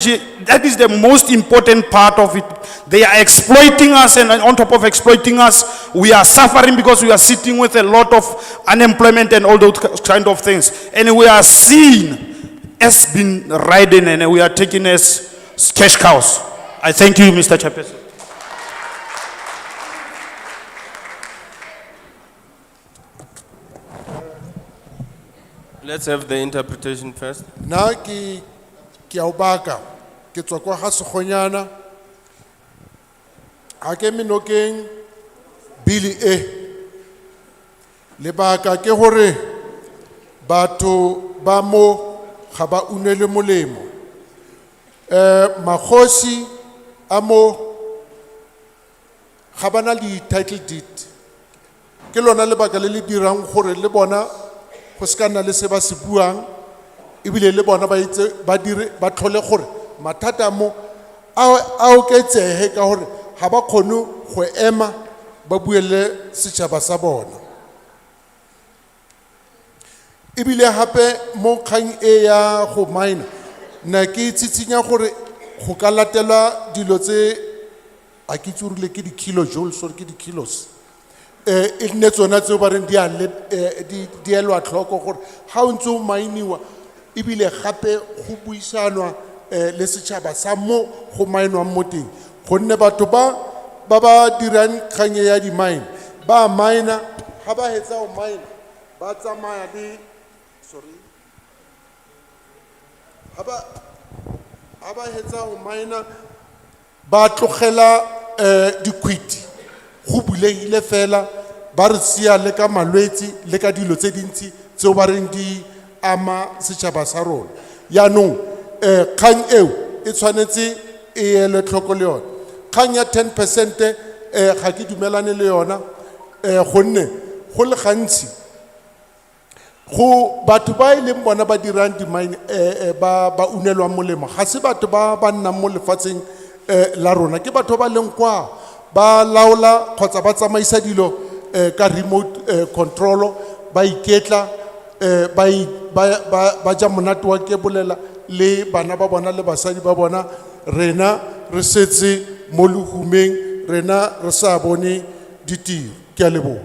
technology, that is the most important part of it. They are exploiting us, and on top of exploiting us, we are suffering because we are sitting with a lot of unemployment and all those kind of things. And we are seen as being riding, and we are taken as cash cows. I thank you, Mr. Chairperson. Let's have the interpretation first. Na ki aubaka ke tswa kwa ga Sekgonyana a ke menokeng bili lebaka ke hore batho ba mo ga ba unele molemo magosi a mo ga bana le title deed ke lona lebaka le le dirang gore le bona go ska nna le se ba se buang ebile le bona ba itse ba dire ba tlhole gore mathata mo a oketsege ka gore ga ba kgone go ema ba buele setšhaba sa bona ebile gape mo kgang e ya go mine na ke tsitsinya gore go ka latelwa dilo tse a ke tsurile ke di-kilojoules or ke di-kilos e nne tsona tseo ba reng di elwa tlhoko gore ga o ntse o mainiwa ebile gape go buisanwa le setšhaba sa mo go mainwang mo teng gonne batho ba dirang kgang ya di-mine ba mina ga ba hetsa go mina ba tsamaya le ga ba hetsa go mina ba tlogela dikhwiti go bulegile fela ba re sia le ka malwetsi le ka dilo tse dintsi tseo ba reng di ama setšhaba sa rona yaanong kgang eo e tshwanetse e ele tlhoko le yona kgang ya 10% ga ke dumelane le yona gonne go le gantsi go batho ba e leng bona ba dirang di-mine ba unelwang molemo ga se batho ba nnang mo lefatsheng la rona ke batho ba leng kwa ba laola kgotsa ba tsamaisa dilo ka remote control ba iketla ba ja monate wa ke bolela le bana ba bona le basadi ba bona rena re setse mo lehumeng rena re sa bone ditiro ke a leboha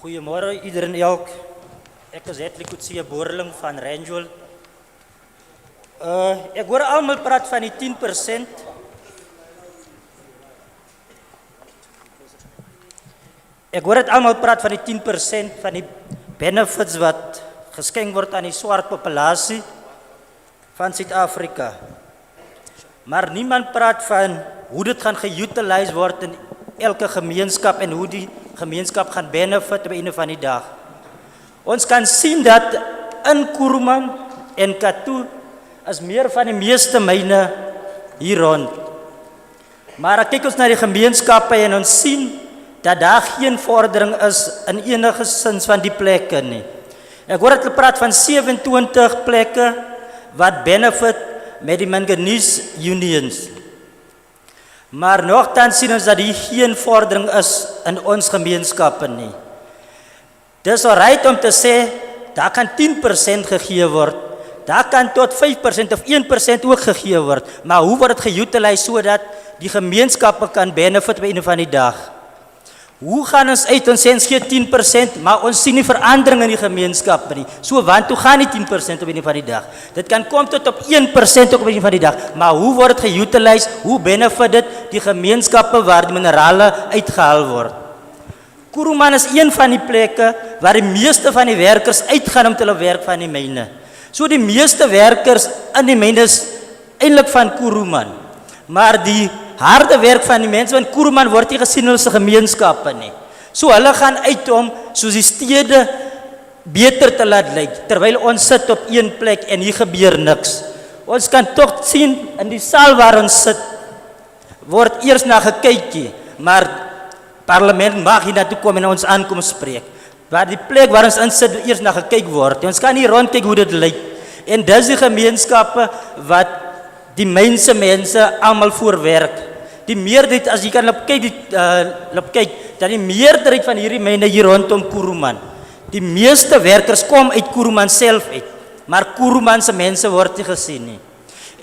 Goeiemôre iedereen elk. Ek is Hetlik Kutsie Boerling van Wrenchville. Ek hoor almal praat van die 10%. Ek hoor dit almal praat van die 10% van die benefits wat geskenk word aan die swart populasie van Suid-Afrika. Maar niemand praat van hoe dit gaan geutiliseer word in elke gemeenskap en hoe die gemeenskap gaan benefit op 'n einde van die dag. Ons kan sien dat in Kuruma en Katu is meer van die meeste myne hier rond. Maar kyk ons na die gemeenskappe en ons sien dat daar geen vordering is in enige sins van die plekke nie. Ek hoor hulle praat van 27 plekke wat benefit met die manganese unions. Maar nogtans sien ons dat hier geen vordering is in ons gemeenskappe nie. Dis alright om te sê, daar kan 10% gegee word, daar kan tot 5% of 1% ook gegee word, maar hoe word dit geutiliseer sodat die gemeenskappe kan benefit op 'n van die dag? Hoe gaan ons uit ons sê ons gee 10%, maar ons sien nie verandering in die gemeenskappe nie. So want toe gaan nie 10% op 'n van die dag. Dit kan kom tot op 1% op 'n van die dag, maar hoe word dit geutiliseer? Hoe benefit dit die gemeenskappe waar die minerale uitgehaal word? Kuruma is een van die plekke waar die meeste van die werkers uitgaan om te hulle werk van die myne. So die meeste werkers in die myne is eintlik van Kuruma. Maar die harde werk van die mense van Kuruma word nie gesien in ons gemeenskappe nie. So hulle gaan uit om soos die stede beter te laat lyk terwyl ons sit op een plek en hier gebeur niks. Ons kan tog sien in die saal waar ons sit word eers na gekykie, maar parlement mag hier na toe kom en ons aankom spreek. Waar die plek waar ons in sit eers na gekyk word. Ons kan nie rondkyk hoe dit lyk. En dis die gemeenskappe wat die mense almal voorwerk. Die meerderheid, as jy kan kyk, dat die meerderheid van hierdie myne hier rondom Kuruma, Die meeste werkers kom uit Kuruma self uit, maar Kuruma se mense word nie gesien nie.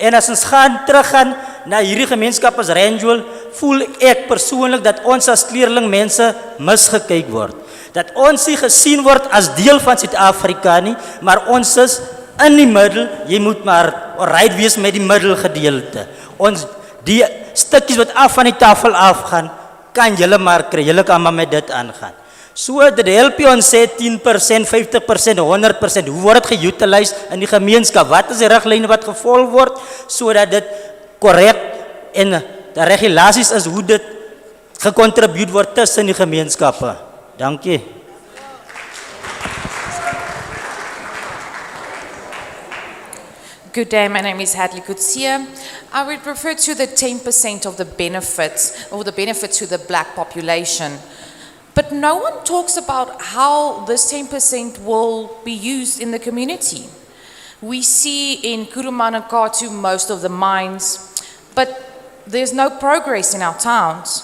En as ons teruggaan na hierdie gemeenskap as Wrenchville, voel ek persoonlik dat ons as kleerling mense misgekyk word. Dat ons nie gesien word as deel van Suid-Afrika nie, maar ons is in die middel, jy moet maar right wees met die middelgedeelte. Ons, die stukkies wat af van die tafel afgaan, kan julle maar kry, julle kan maar met dit aangaan. So, dit help jy ons sê 10%, 50%, 100%, hoe word het geutiliseer in die gemeenskap? Wat is die riglyne wat gevolg word, sodat dit korrek en de regulaties is hoe dit gecontribueerd word tussen die gemeenskappe. Dankie. Good day, my name is Hadley Kutsia. I would refer to the 10% of the benefits, or the benefits to the black population. But no one talks about how this 10% will be used in the community. We see in Kuruma and Katu most of the mines, but there's no progress in our towns.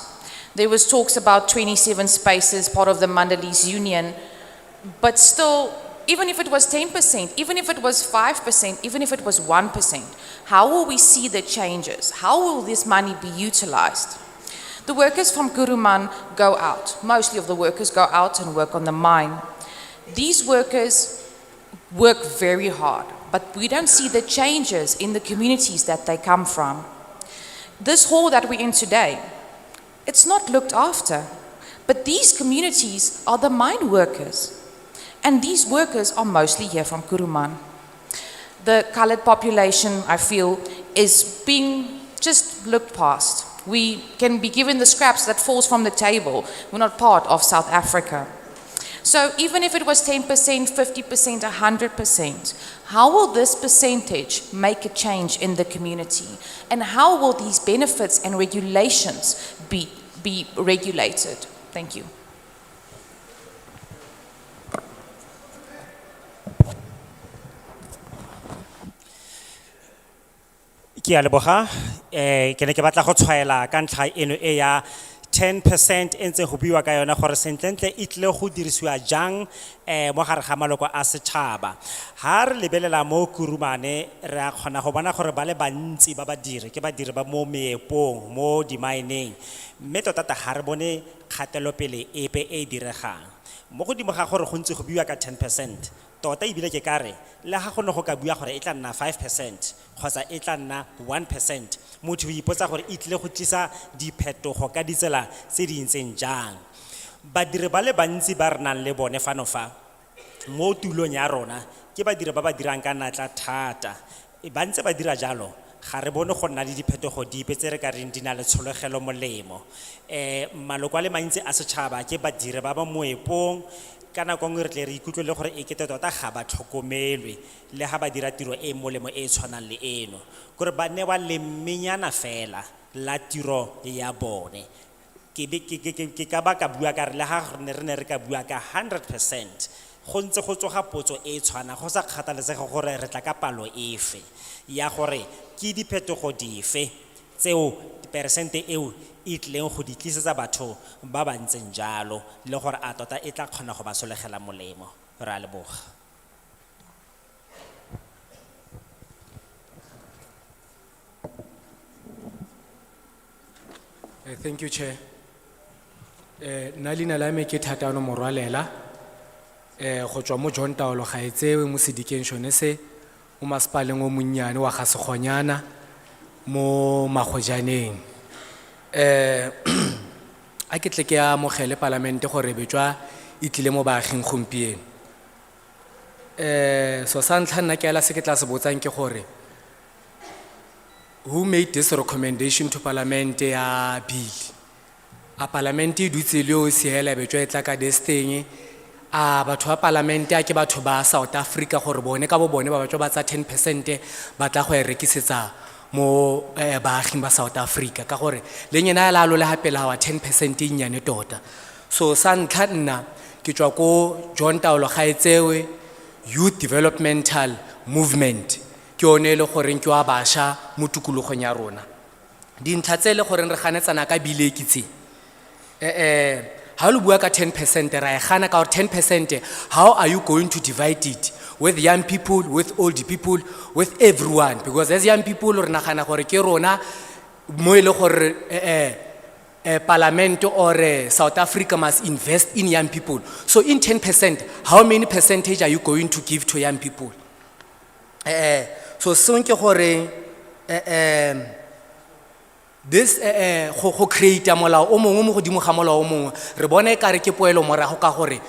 There was talks about 27 spaces, part of the Mandalese Union, but still, even if it was 10%, even if it was 5%, even if it was 1%, how will we see the changes? How will this money be utilized? The workers from Kuruman go out. Mostly of the workers go out and work on the mine. These workers work very hard, but we don't see the changes in the communities that they come from. This hall that we're in today, it's not looked after, but these communities are the mine workers. And these workers are mostly here from Kuruman. The colored population, I feel, is being just looked past. We can be given the scraps that falls from the table. We're not part of South Africa. So even if it was 10%, 50%, 100%, how will this percentage make a change in the community? And how will these benefits and regulations be regulated? Thank you. Ke a leboga ke ne ke batla go tshwaela ka ntlha eno e ya 10% e ntse go buiwa ka yona gore sentlentle e tle go dirisiwa jang mo gare ga maloko a setšhaba ha re lebelela mo Kurumane re a kgona go bona gore ba le bantsi ba badiri ke badiri ba mo meepong mo di-mining mme tota ga re bone kgatelopele epe e diregang mo godimo ga gore go ntse go buiwa ka 10% tota ebile ke kare le ga go ne go ka bua gore e tla nna 5% kgotsa e tla nna 1% motho o ipotsa gore e tlile go tlisa diphetogo ka ditsela tse di ntseng jang badiri ba le bantsi ba re nang le bone fano fa mo tulong ya rona ke badiri ba ba dirang ka natla thata e ba ntse ba dira jalo ga re bone go nna le diphetogo dipe tse re ka reng di na le tsholegelo molemo maloko a le mantsi a setšhaba ke badiri ba ba moepong kana go ngwe re tle re ikutlwe le gore e kete tota ga ba tlhokomelwe le ga ba dira tiro e molemo e tshwanang le eno gore ba newa lemmenyana fela la tiro ya bone ke ka ba ka bua ka re le ga re ne re ka bua ka 100% go ntse go tsoga potso e tshwana go sa kgathalesege gore re tla ka palo efe ya gore ke diphetogo dife tseo persente eo e tleng go di tlisetsa batho ba ba ntseng jalo le gore a tota e tla kgona go ba solegela molemo re a leboga Thank you, Chair. Nalina la me ke Thatano Morwalela go tswa mo John Taolo ga etsewe mo sedikeng shone se o masipaleng o monnyane wa ga segonyana mo magojaneng a ke tle ke ya mogele parlamente gore betswa e tlile mo baaging gompieno so sa ntlha nna ke ala se ke tla se botsang ke gore who made this recommendation to parliament ya bill a parliament e dutse le o seela betswa e tla ka destiny a batho ba parliament a ke batho ba South Africa gore bone ka bo bone ba batho ba tsa 10% ba tla go e rekisetsa mo baaging ba South Africa ka gore le nyena la lo le hapela wa 10% e nyane tota so sa ntlha nna ke tswa ko John Taolo ga etsewe youth developmental movement ke one le gore ke wa basha mo tukulogong ya rona dintlha tse le gore re ganetsana ka bile kitse ha lo bua ka 10% ra e gana ka 10%, how are you going to divide it with young people, with old people, with everyone? Because as young people re nagana gore ke rona mo ile gore Parliament or South Africa must invest in young people. So in 10%, how many percentage are you going to give to young people? So soon ke gore this go create a molao o mongwe mo godimo ga molao o mongwe re bona e kare ke poelo morago ka gore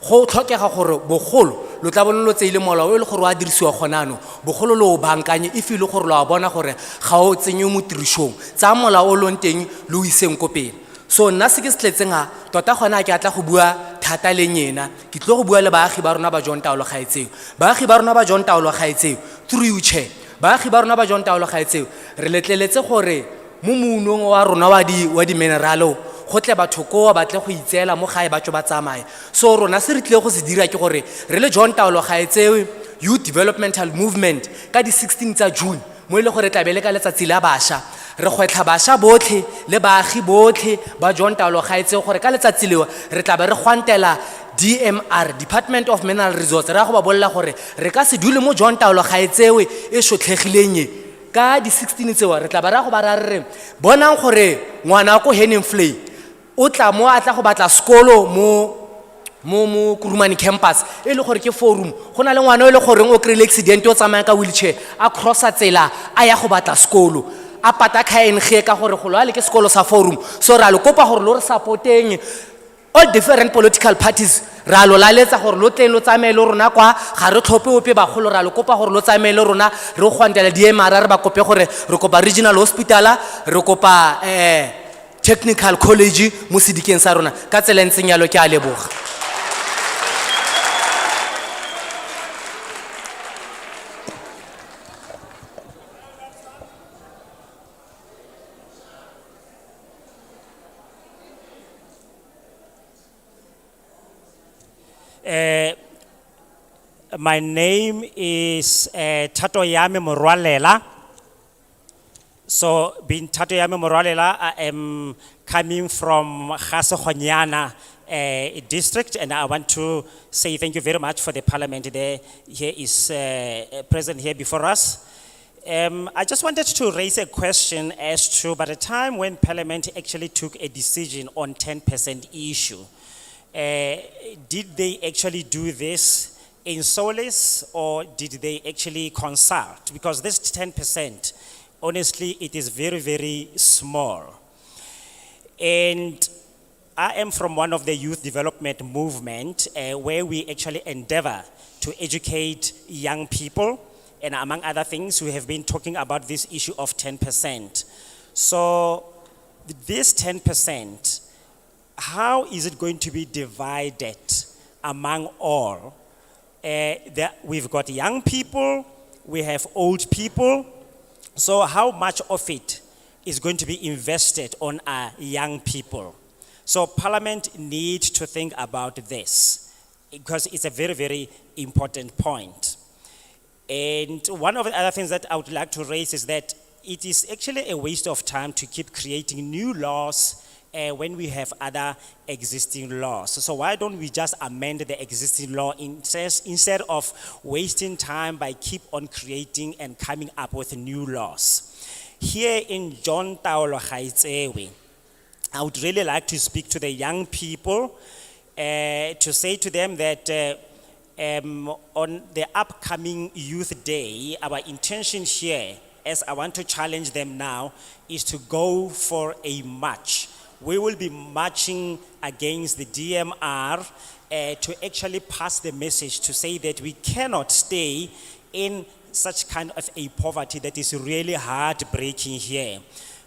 go tlhokega gore bogolo lo tla bona lo tseile molao o le gore wa dirisiwa gonano bogolo lo bankanye if ile gore lo a bona gore ga o tsenye mo tirisong tsa molao o lo nteng lo iseng ko pele. So nna se ke se tletseng ha tota gona ke atla go bua thata le nyena ke tlo go bua le baagi ba rona ba John Taolo gaetseo baagi ba rona ba John Taolo gaetseo through you chair baagi ba rona ba John Taolo gaetseo re letleletse gore mo munong wa rona wa di mineralo go tle batho ko ba tle go itseela mo gae batho ba tsamaye. So rona se re tle go se dira ke gore re le John Taolo gaetseo youth developmental movement ka di 16 tsa June mo ile gore tlabele ka letsatsi la basha re gwetlha basha botlhe le baagi botlhe ba John Taolo gaetseo gore ka letsatsi leo re tla be re gwantela DMR Department of Mineral Resources ra go ba bolla gore re ka se dule mo John Taolo gaetseo e shotlhegileng ka di 16 tseo re tla ba ra go ba ra re bonang gore ngwana ko Wrenchville o tla mo a tla go batla sekolo mo Kuruma campus e le gore ke forum go na le ngwana o le gore o kry accident o tsamaya ka wheelchair a crossa tsela a ya go batla sekolo a pata KNG ka gore go lwa le ke sekolo sa forum. So ra le kopa gore lo re supporteng all different political parties ra lo laletsa gore lo tleng lo tsamaele rona kwa ga re tlhope ope ba golo ra le kopa gore lo tsamaele rona re go gwantela DMR re ba kope gore re kopa regional hospital re kopa technical college mo sedikeng sa rona ka tsela ntseng yalo ke a leboga. My name is Tatoyame Morwalela. So, being Tatoyame Morwalela, I am coming from Gasekhonyana district, and I want to say thank you very much for the parliament there. Here is present here before us. I just wanted to raise a question as to, by the time when parliament actually took a decision on 10% issue, did they actually do this in solace, or did they actually consult? Because this 10%, honestly, it is very, very small. And I am from one of the youth development movement where we actually endeavor to educate young people. And among other things, we have been talking about this issue of 10%. So this 10%, how is it going to be divided among all? We've got young people, we have old people. So how much of it is going to be invested on our young people? So Parliament needs to think about this because it's a very, very important point. And one of the other things that I would like to raise is that it is actually a waste of time to keep creating new laws when we have other existing laws. So why don't we just amend the existing law instead of wasting time by keep on creating and coming up with new laws? Here in John Taolo gaetseo, I would really like to speak to the young people to say to them that on the upcoming Youth Day, our intention here, as I want to challenge them now, is to go for a march. We will be marching against the DMR to actually pass the message to say that we cannot stay in such kind of a poverty that is really heartbreaking here.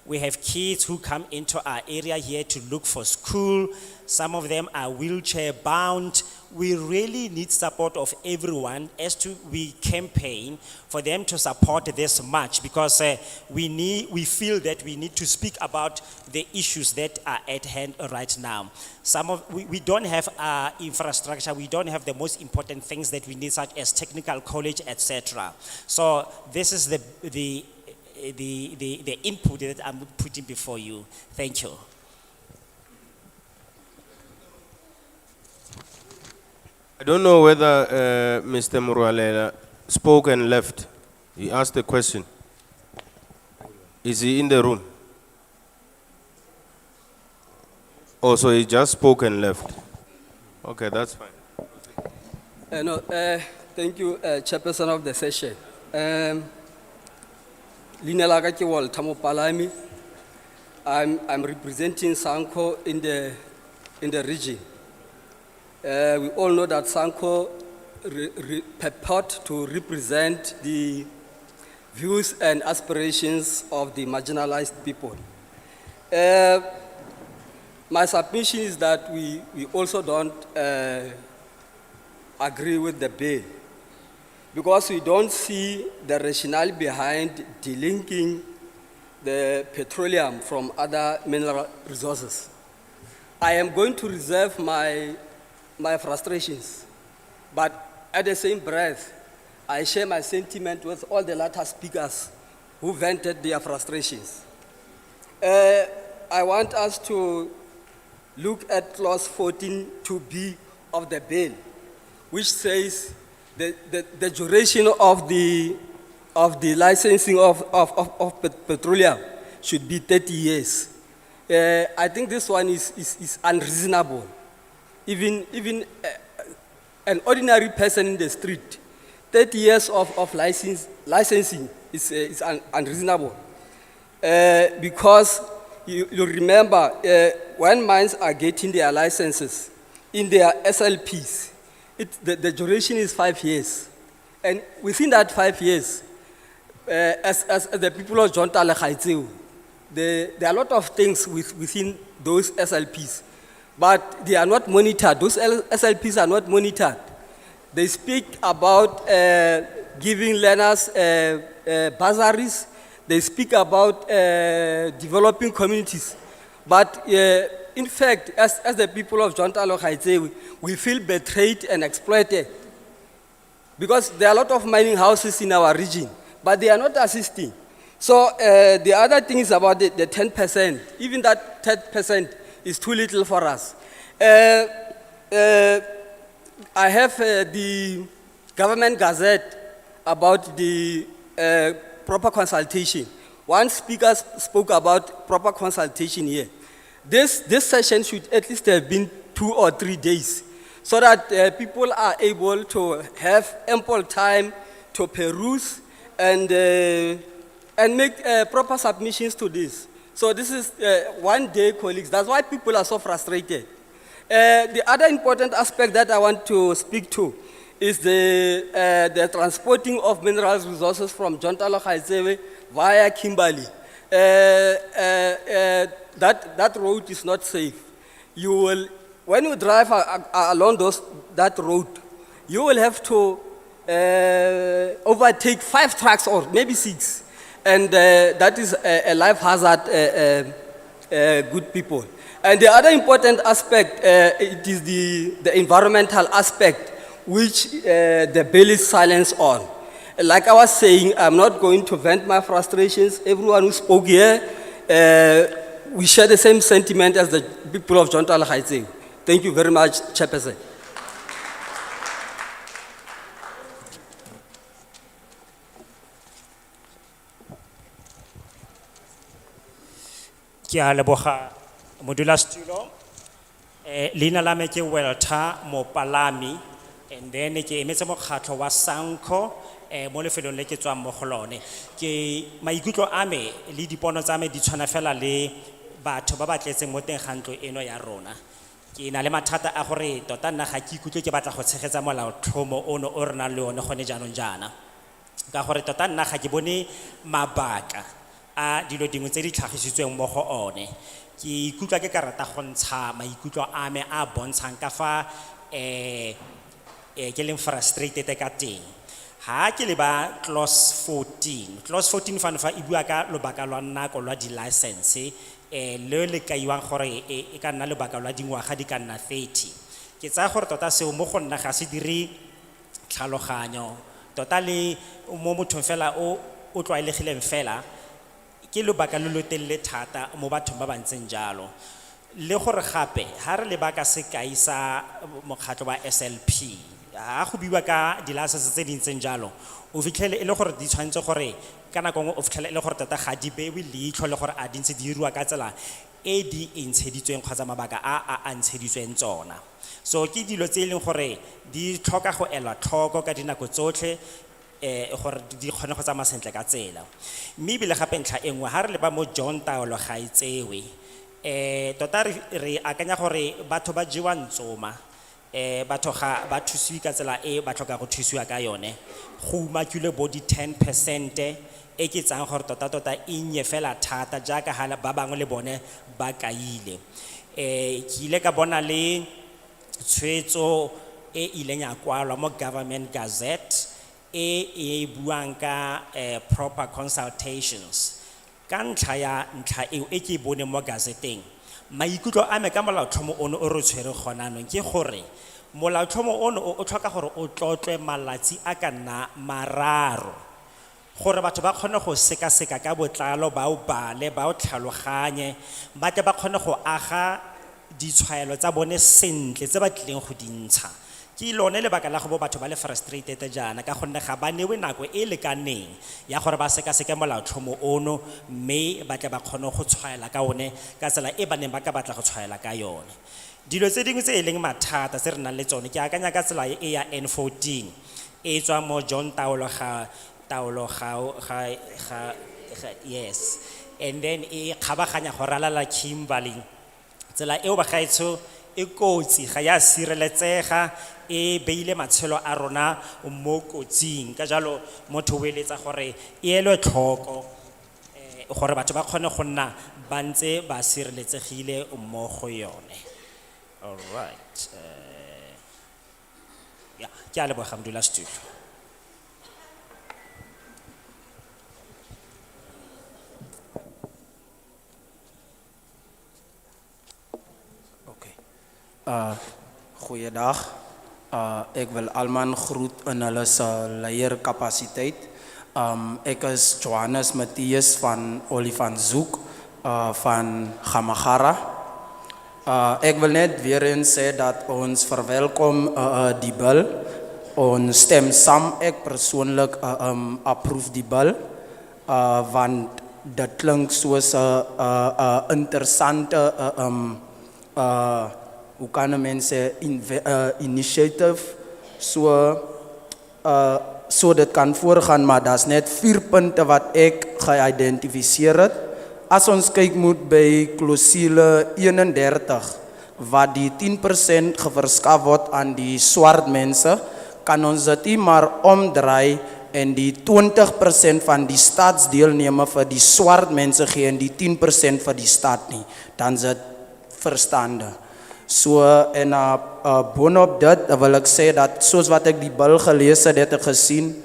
We have kids who come into our area here to look for school. Some of them are wheelchair bound. We really need support of everyone as to we campaign for them to support this march, because we feel that we need to speak about the issues that are at hand right now. We don't have infrastructure, we don't have the most important things that we need, such as technical college, etc. So this is the input that I'm putting before you. Thank you. I don't know whether Mr. Murwalela spoke and left. He asked a question. Is he in the room? Oh, so he just spoke and left. Okay, that's fine. No, thank you, Chairperson of the session. Lina laga ke Walter Mopalami. I'm representing Sanko in the region. We all know that Sanko purport to represent the views and aspirations of the marginalized people. My submission is that we also don't agree with the bill because we don't see the rationale behind delinking the petroleum from other mineral resources. I am going to reserve my frustrations, but at the same breath, I share my sentiment with all the latter speakers who vented their frustrations. I want us to look at clause 14(2)(b) of the bill, which says the duration of the licensing of petroleum should be 30 years. I think this one is unreasonable. Even an ordinary person in the street, 30 years of licensing is unreasonable. Because you remember, when mines are getting their licenses, in their SLPs, the duration is 5 years. And within that 5 years, as the people of John Talekhaitseu, there are a lot of things within those SLPs, but they are not monitored. Those SLPs are not monitored. They speak about giving learners bursaries. They speak about developing communities. But in fact, as the people of John Talekhaitseu, we feel betrayed and exploited. Because there are a lot of mining houses in our region, but they are not assisting. So the other thing is about the 10%. Even that 10% is too little for us. I have the government gazette about the proper consultation. One speaker spoke about proper consultation here. This session should at least have been 2 or 3 days, so that people are able to have ample time to peruse and make proper submissions to this. So this is 1 day, colleagues. That's why people are so frustrated. The other important aspect that I want to speak to is the transporting of mineral resources from John Talekhaitseu via Kimberley. That road is not safe. When you drive along that road, you will have to overtake 5 trucks or maybe 6. And that is a life hazard, good people. And the other important aspect, it is the environmental aspect, which the bill is silent on. Like I was saying, I'm not going to vent my frustrations. Everyone who spoke here, we share the same sentiment as the people of John Talekhaitseu. Thank you very much, Chairperson. Ke a leboga modulasetulo. Leina la me ke Walter Mopalami, and then ke emetse mokgatlho wa Sanko mo lefelong le ke tswang mo go lone. Ke maikutlo a me le dipono tsa me di tshwana fela le batho ba ba tletseng mo teng ga ntlo eno ya rona. Ke na le mathata a gore tota nna ga ke ikutlwe ke batla go tshegetsa molaotlhomo ono o re nang le one gone jaanong jaana, ka gore tota nna ga ke bone mabaka a dilo dingwe tse di tlhagisitsweng mo go one. Ke ikutlwa ke ka rata go ntsha maikutlo a me a bontshang ka fa ke leng frustrated ka teng. Ha ke le ba clause 14 fa e bua ka lobaka lwa nako lwa di license le le kaiwang gore e ka nna lobaka lwa dingwaga di ka nna 30. Ke tsaya gore tota seo mo go nna ga se dire tlhaloganyo tota le mo mothong fela o tlwaelegileng fela ke lobaka lo telele thata mo bathong ba ba ntseng jalo. le gore gape ha re leba ka sekai sa mokgatlo wa SLP ha go biwa ka di-license tse di ntseng jalo o fitlhele e le gore di tshwanetse gore ka nako nngwe o fitlhele e le gore tota ga di bewe leitlho le gore a di ntse di diriwa ka tsela e di ntsheditsweng kgotsa mabaka a ntsheditsweng tsona. So ke dilo tse e leng gore di tlhoka go elwa tlhoko ka dinako tsotlhe gore di kgone go tsamaya sentle ka tsela. Mme ebile gape ntlha e nngwe ha re leba mo John Taolo ga e tsewe tota re akanya gore batho ba jewa ntsoma batho ga ba thusiwe ka tsela e ba tlhoka go thusiwa ka yone go umakilwe bo di 10% e ke tsang gore tota e nnye fela thata jaaka hala ba bangwe le bone ba kaile ke ile ka bona le tshwetso e ileng ya kwalwa mo Government Gazette e buang ka proper consultations ka ntlha eo e ke bone mo gazeteng maikutlo a me ka molaotlhomo ono o re tshwere gonanong ke gore molaotlhomo ono o tlhoka gore o tlotlwe malatsi a ka nna mararo gore batho ba kgone go seka ka botlalo ba o bale ba o tlhaloganye ba tle ba kgone go aga ditshwaelo tsa bone sentle tse ba tlileng go dintsha ke lone lebaka la go bo batho ba le frustrated jana ka gonne ga ba newe nako e lekaneng ya gore ba seka molaotlhomo ono mme ba tle ba kgone go tshwaela ka one ka tsela e ba neng ba ka batla go tshwaela ka yone. Dilo tse dingwe tse e leng mathata tse re nang le tsone ke akanya ka tsela e ya N14 e tswa mo John Taolo yes and then e kgabaganya go ralala Kimberley tsela eo ba gaetsho e kotsi ga ya sireletsega e beile matshelo a rona mo kotsing ka jalo motho o eletsa gore e elwe tlhoko gore batho ba kgone go nna ba ntse ba sireletsegile mo go yone. All right yeah ke a leboga Hamdulillah studio. Goeiedag. Ek wil almal groet in hulle se leierkapasiteit. Ek is Johannes Matthias van Olifantshoek van Gamagara. Ek wil net weer eens sê dat ons verwelkom die bil. Ons stem saam, ek persoonlik approve die bil want dit klink soos 'n interessante hoe kan mense initiative so dit kan voorgaan, maar daar's net 4 punte wat ek geïdentifiseer het. As ons kyk moet by klousule 31 wat die 10% geverskaf word aan die swart mense, kan ons dit nie maar omdraai en die 20% van die staatsdeelneme vir die swart mense gee en die 10% vir die staat nie, dan is dit verstande. So en boonop dit wil ek sê dat soos wat ek die bil gelees het ek gesien,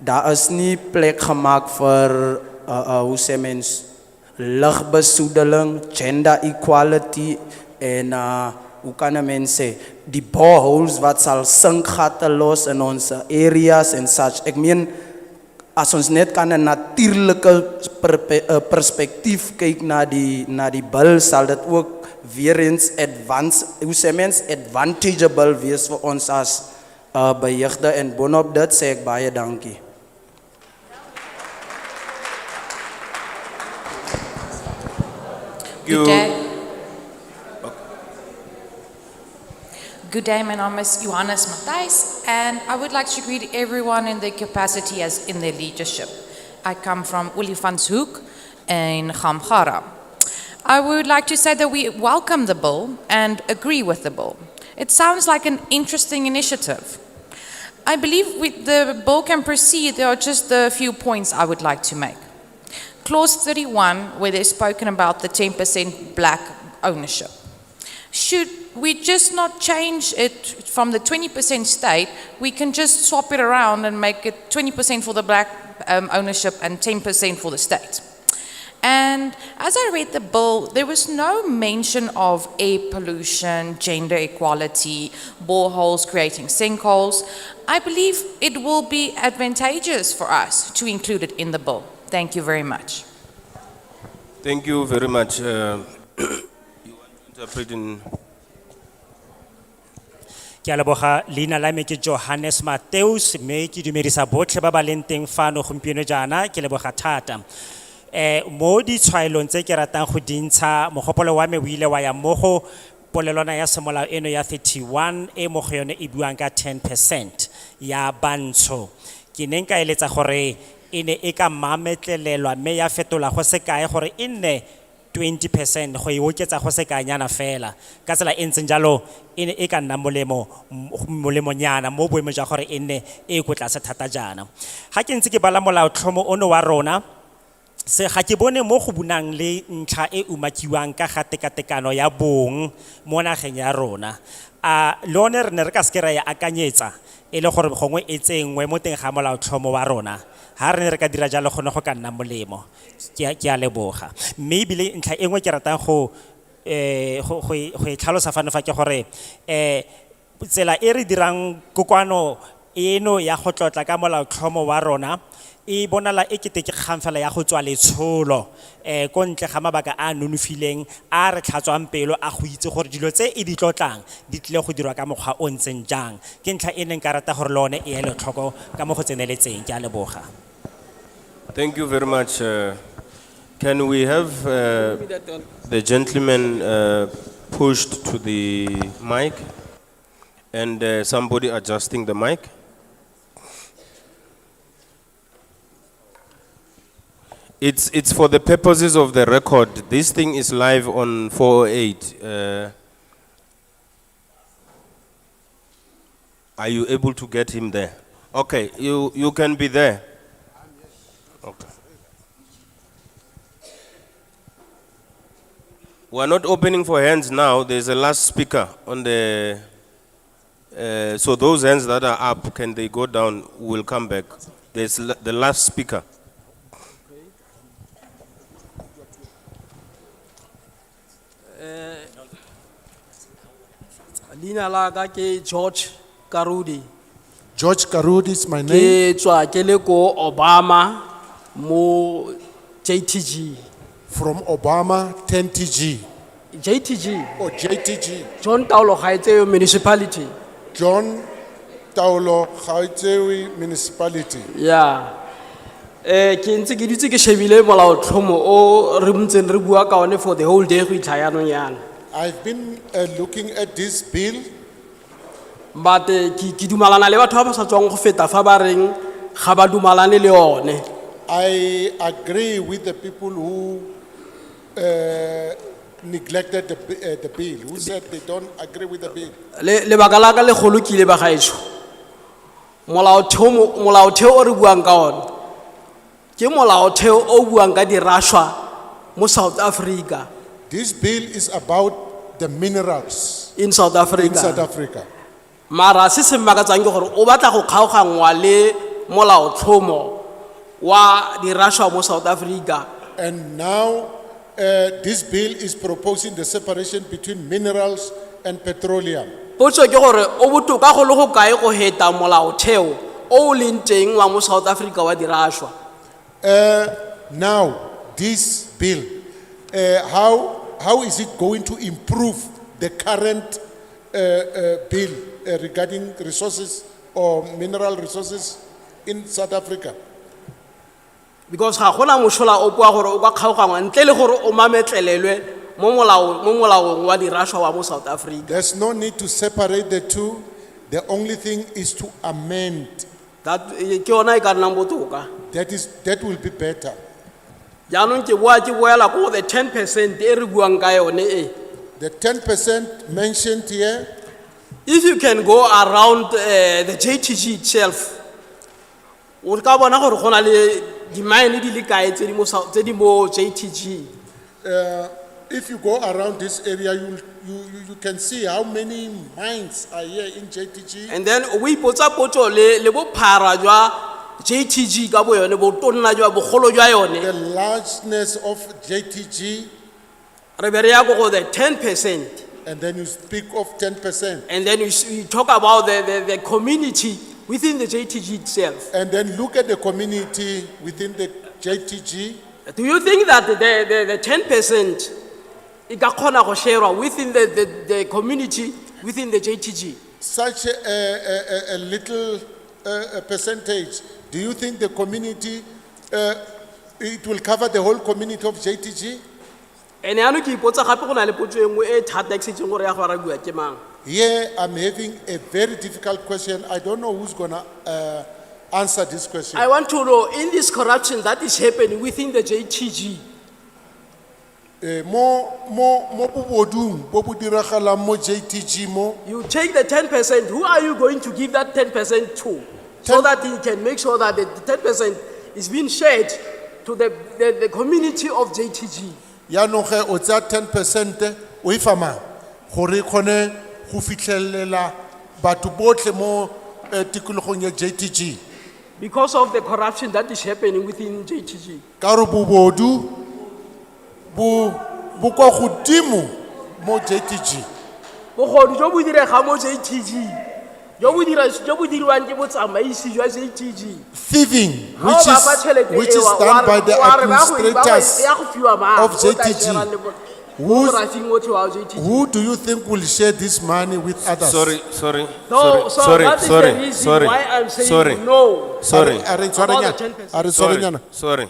daar is nie plek gemaak vir hoe sê mens ligbesoedeling, gender equality en hoe kan mens sê die boreholes wat sal sinkgate los in ons areas en such. Ek meen as ons net kan 'n natuurlike perspektief kyk na die bil, sal dit ook weer eens advantageable wees vir ons as bejeugde en boonop dit sê ek baie dankie. Good day. Good day, my name is Johannes Matthias, and I would like to greet everyone in their capacity as in their leadership. I come from Olifantshoek in Gamagara. I would like to say that we welcome the bill and agree with the bill. It sounds like an interesting initiative. I believe the bill can proceed. There are just a few points I would like to make. Clause 31, where they're spoken about the 10% black ownership. Should we just not change it from the 20% state? We can just swap it around and make it 20% for the black ownership and 10% for the state. And as I read the bill, there was no mention of air pollution, gender equality, boreholes creating sinkholes. I believe it will be advantageous for us to include it in the bill. Thank you very much. Thank you very much. Interpret in Ke a leboga, leina la me ke Johannes Mateus, mme ke dumedisa botlhe ba ba leng teng fano gompieno jaana, ke leboga thata. Mo ditshwaelong tse ke ratang go dintsha, mogopolo wa me o ile wa ya mo go polelwana ya semolao eno ya 31 e mo go yone e buang ka 10% ya bantsho. Ke ne nka eletsa gore e ne e ka mametlelelwa mme ya fetola go se kae gore e nne 20% go e oketsa go se kaanyana fela. Ka tsela e ntseng jalo e ne e ka nna molemonyana mo boemong jwa gore e nne e ko tlase thata jaana. Ga ke ntse ke bala molaotlhomo ono wa rona, se ga ke bone mo go bunang le ntlha e umakiwang ka ga tekatekano ya bong mo nageng ya rona. Lone re ne re ka se ke ra ya akanyetsa e le gore gongwe e tsengwe mo teng ga molaotlhomo wa rona. Ha re ne re ka dira jalo go ne go ka nna molemo. Ke a leboga. Mme ebile ntlha e nngwe ke ratang go e tlhalosa fano fa ke gore tsela e re dirang kokoano eno ya go tlotla ka molaotlhomo wa rona e bonala e kete ke kgang fela ya go tswa letsholo ko ntle ga mabaka a nonofileng a re tlhatswang pelo a go itse gore dilo tse e di tlotlang di tlile go dirwa ka mokgwa o ntseng jang. Ke ntlha e neng ka rata gore lone e ele tlhoko ka mo go tseneletseng. Ke a leboga. Thank you very much. Can we have the gentleman pushed to the mic and somebody adjusting the mic? It's for the purposes of the record. This thing is live on 408. Are you able to get him there? Okay, you can be there. Okay. We're not opening for hands now. There's a last speaker on the. So those hands that are up, can they go down? We'll come back. There's the last speaker. Leina la ka ke George Karudi. George Karudi is my name. Ke tswa ke le ko Obama mo JTG. From Obama, 10TG. JTG. Or JTG. John Taulo Gaetsewe Municipality. John Taulo Gaetsewe Municipality. Yeah. Ke ntse ke dutse ke shebile molaotlhomo o re ntseng re bua ka one for the whole day go itlhayanong yana. I've been looking at this bill. But ke dumalana le batho ba sa tswang go feta fa ba reng ga ba dumalane le one. I agree with the people who neglected the bill, who said they don't agree with the bill. Le bakala ka le golo ke ile ba gaetsho. Molaotheo o re buang ka one. Ke molaotheo o buang ka dirashwa mo South Africa. This bill is about the minerals in South Africa. in South Africa. Mara se se mmakatsang ke gore o batla go kgaogangwa le molaotlhomo wa dirashwa mo South Africa. And now this bill is proposing the separation between minerals and petroleum. Potso ke gore o botoka go le go kae go heta molaotheo o leng teng wa mo South Africa wa dirashwa. Now this bill, how is it going to improve the current bill regarding resources or mineral resources in South Africa? Because ga gona mosola o bua gore o ka kgaogangwa ntle le gore o mametlelelwe mo molaong wa dirashwa wa mo South Africa. There's no need to separate the two. The only thing is to amend. That ke yona e ka nnang botoka. That will be better. Jaanong ke boela ko the 10% e re buang ka yone e. The 10% mentioned here, if you can go around the JTG itself, o ka bona gore go na le di-mine di le kae tse di mo JTG. if you go around this area, you can see how many mines are here in JTG. And then we ipotsa potso le bophara jwa JTG ka bo yone bo tonna jwa bogolo jwa yone. The largeness of JTG, Re be re ya go the 10%. and then you speak of 10%. And then we talk about the community within the JTG itself. And then look at the community within the JTG. Do you think that the 10% e ka kgona go share within the community, within the JTG. Such a little percentage, do you think the community, it will cover the whole community of JTG? And yaanong ke ipotsa gape go na le potso e nngwe e thata e ke setseng gore ya go arabiwa ke mang. Here, I'm having a very difficult question. I don't know who's gonna answer this question. I want to know, in this corruption that is happening within the JTG, Mo bobodung, bo bo diragalang mo JTG mo, you take the 10%, who are you going to give that 10% to? So that you can make sure that the 10% is being shared to the community of JTG. yaanong ge o tsaya 10% o e fa mang gore e kgone go fitlhelela batho botlhe mo tikologong ya JTG. Because of the corruption that is happening within JTG. Ka gore bobodu bo kwa godimo mo JTG. Bokgoni jo bo direga mo JTG, jo bo diriwang ke botsamaisi jwa JTG. Thieving, which is done by the administrators of JTG. Who do you think will share this money with others? Sorry. No, so that is the reason why I'm saying no. Sorry. Are About the 10%. Sorry.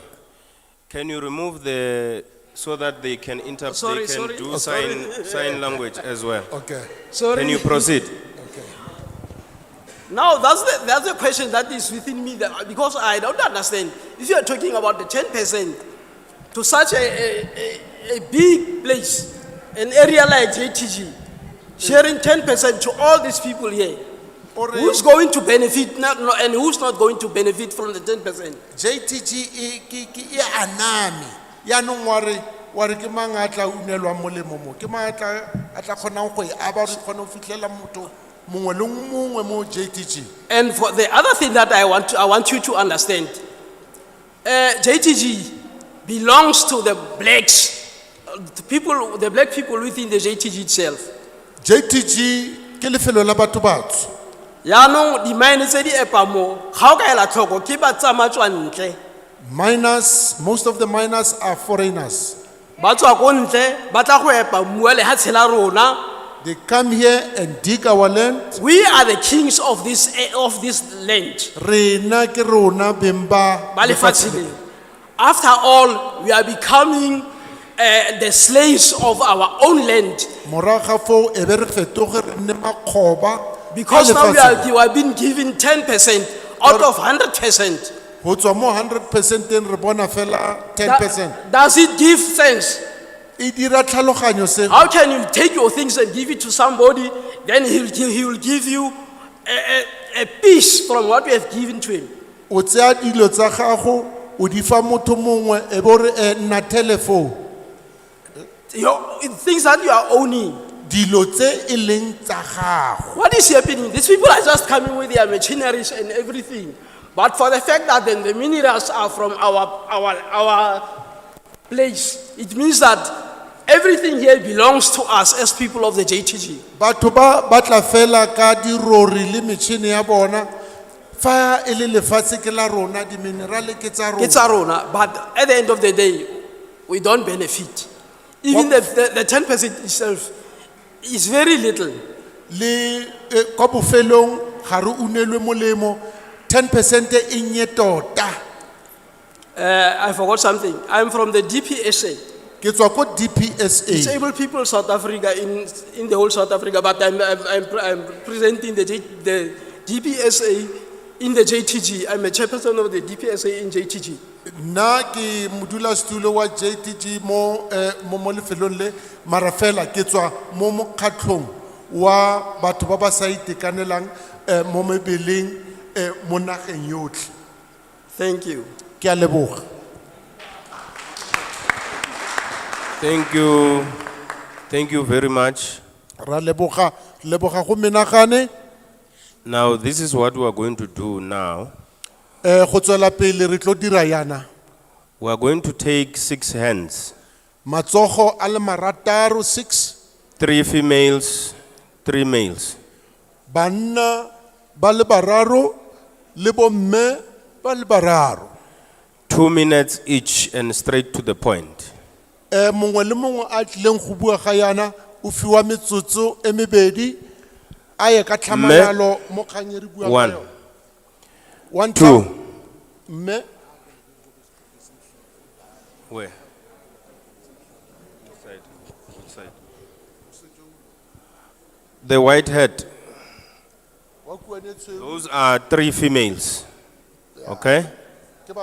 Can you remove the, so that they can interpret, Sorry, they can sorry. do sign language as well? Okay. Sorry. Can you proceed? Now that's the question that is within me because I don't understand. If you are talking about the 10% to such a big place, an area like JTG, sharing 10% to all these people here, who's going to benefit and who's not going to benefit from the 10%? JTG e anami. Yaanong wa re ke mang a tla unelwa molemo mo? Ke mang a tla kgonang go e aba re kgone go fitlhela motho mongwe le mongwe mo JTG. And for the other thing that I want you to understand, JTG belongs to the blacks, the black people within the JTG itself. JTG ke lefelo la batho batsho. Yaanong di mine tse di epa mo, ga o ka ela tlhoko ke ba tsa matswantle. Miners, most of the miners are foreigners. Ba tswa ko ntle, ba tla go epa mua le ha tshela rona. They come here and dig our land. We are the kings of this land. Rena ke rona beng ba Ba lefatshe le. After all, we are becoming the slaves of our own land. moraga foo e be re fetoge re nne makgoba Because a now lefatshe. we are being given 10% out of 100%. Go tswa mo 100% re bona fela 10%. Does it give sense? E dira tlhaloganyo se. How can you take your things and give it to somebody, then he will give you a piece from what you have given to him? O tsaya dilo tsa gago o di fa motho mongwe e bo re nna telephone. Things that you are owning. Dilo tse e leng tsa gago. What is happening? These people are just coming with their machineries and everything. But for the fact that then the minerals are from our place, it means that everything here belongs to us as people of the JTG. Batho ba batla fela ka di rori le metšhini ya bona fa e le lefatshe ke la rona di minerale ke tsa It's rona. our own, but at the end of the day, we don't benefit. Even the 10% itself is very little. Le kwa bofelong ga re unelwe molemo 10% e nnye tota. I forgot something. I'm from the DPSA, Ke tswa ko DPSA. Disabled People South Africa, in the whole South Africa, but I'm presenting the DPSA in the JTG. I'm a chairperson of the DPSA in JTG. Nna ke modulasetulo wa JTG mo lefelong le mara fela ke tswa mo mokgatlhong wa batho ba ba sa itekanelang mo mebeleng mo nageng yotlhe. Thank you. Ke a leboga. Thank you very much. Ra leboga go menagane. Now, this is what we are going to do now. Go tswela pele re tlo dira yana. We are going to take 6 hands, Matsogo a le marataro 6. 3 females, 3 males. Banna ba le bararo le bomme ba le bararo. 2 minutes each and straight to the point. mongwe le mongwe a tlileng go bua ga yana o fiwa metsotso e mebedi a ye ka tlhamalalo mo kgang e re buang ka One. yona. One, Two. mme Where? Which side? The white hat. wa kuanetswe Those are 3 females. Okay? ke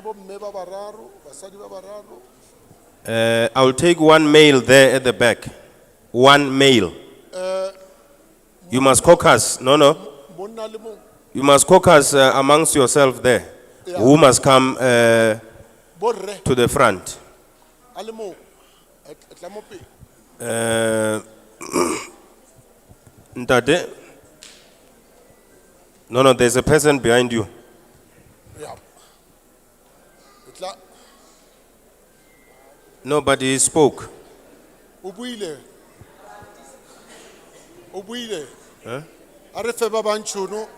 bo mme ba bararo basadi ba bararo. I'll take 1 male there at the back. 1 male. You must caucus. No. Monna le mongwe You must caucus amongst yourself there. Yeah. Who must come borre to the front? a le mongwe a tla mo pele. Ntate? No, there's a person behind you. Yeah. O tla Nobody spoke. o buile a re fe ba bantšhono.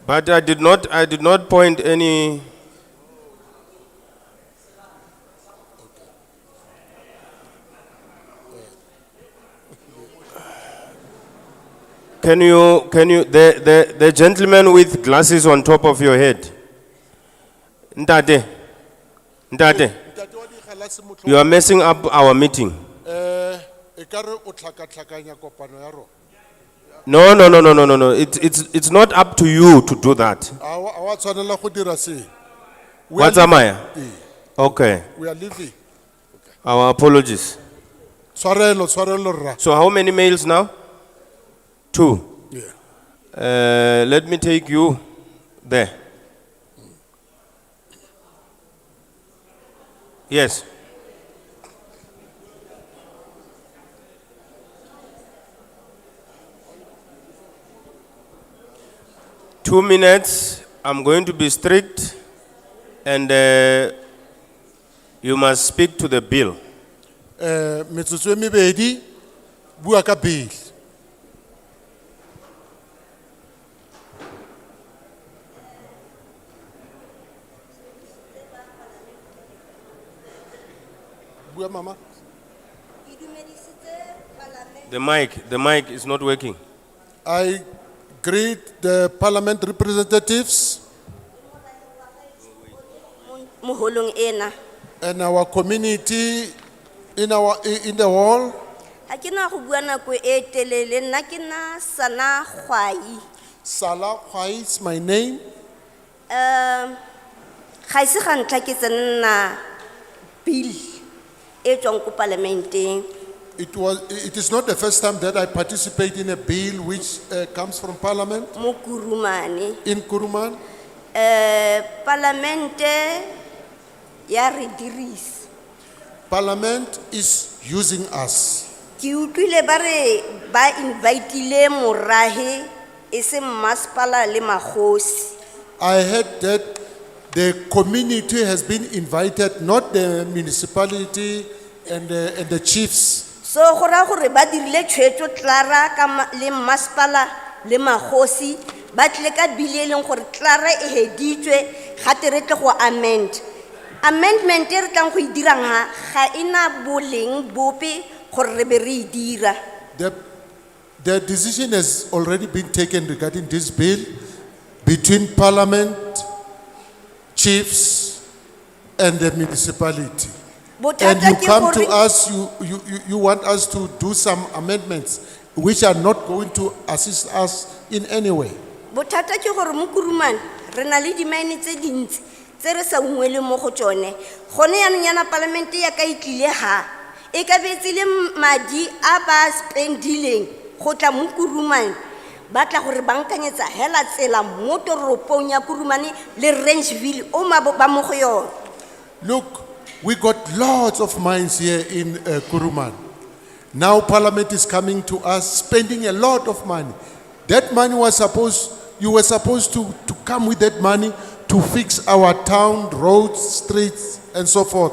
But I did not point any. Can you, the gentleman with glasses on top of your head? Ntate, Ntate wa dikgalase motlho- you are messing up our meeting. e ka re o tlhakatlhakanya kopano ya rona. No. It's not up to you to do that. A wa tshwanela go dira se. What's Amaya? Okay. We are leaving. Our apologies. Tshwarelo rra. So how many males now? 2. Yeah. Let me take you there. Yes. Two minutes. I'm going to be strict, and you must speak to the bill. Metsotso e mebedi bua ka bill. Bua mama. The mic is not working. I greet the parliament representatives Moholong ena. and our community in the hall. Ha ke na go bua nako e telele nna ke na Sana Khwai. Sala Khwai is my name. Ga ise ga ntla ke tsena bill e tswang ko parlamenteng. It is not the first time that I participate in a bill which comes from parliament Mo Kurumane. in Kuruma. Parlamente ya re dirisa. Parliament is using us. Ke utlwile ba re ba inviteile morahe e se masepala le magosi. I heard that the community has been invited, not the municipality and the chiefs. So go ra gore ba dirile tshwetso Clara ka le masepala le magosi ba tle ka bill e leng gore Clara e heditswe ga te re tle go amendment e re tlang go e dirang ga ina boleng bope gore re be re e dira. The decision has already been taken regarding this bill between parliament, chiefs, and the municipality. And you come to us, you want us to do some amendments which are not going to assist us in any way. Bothata ke gore mo Kurumane re na le di-mine tse dintsi tse re sa ungwele mo go tsone. Gone yaanong yana parlamente ya ka itlile ha e ka betse le madi a ba spendileng go tla mo Kurumane ba tla gore bankanyetsa hela tsela mo toropong ya Kurumane le Wrenchville o ba mo go yona. Look, we got lots of mines here in Kuruma. Now parliament is coming to us, spending a lot of money. That money you were supposed to come with that money to fix our town, roads, streets, and so forth.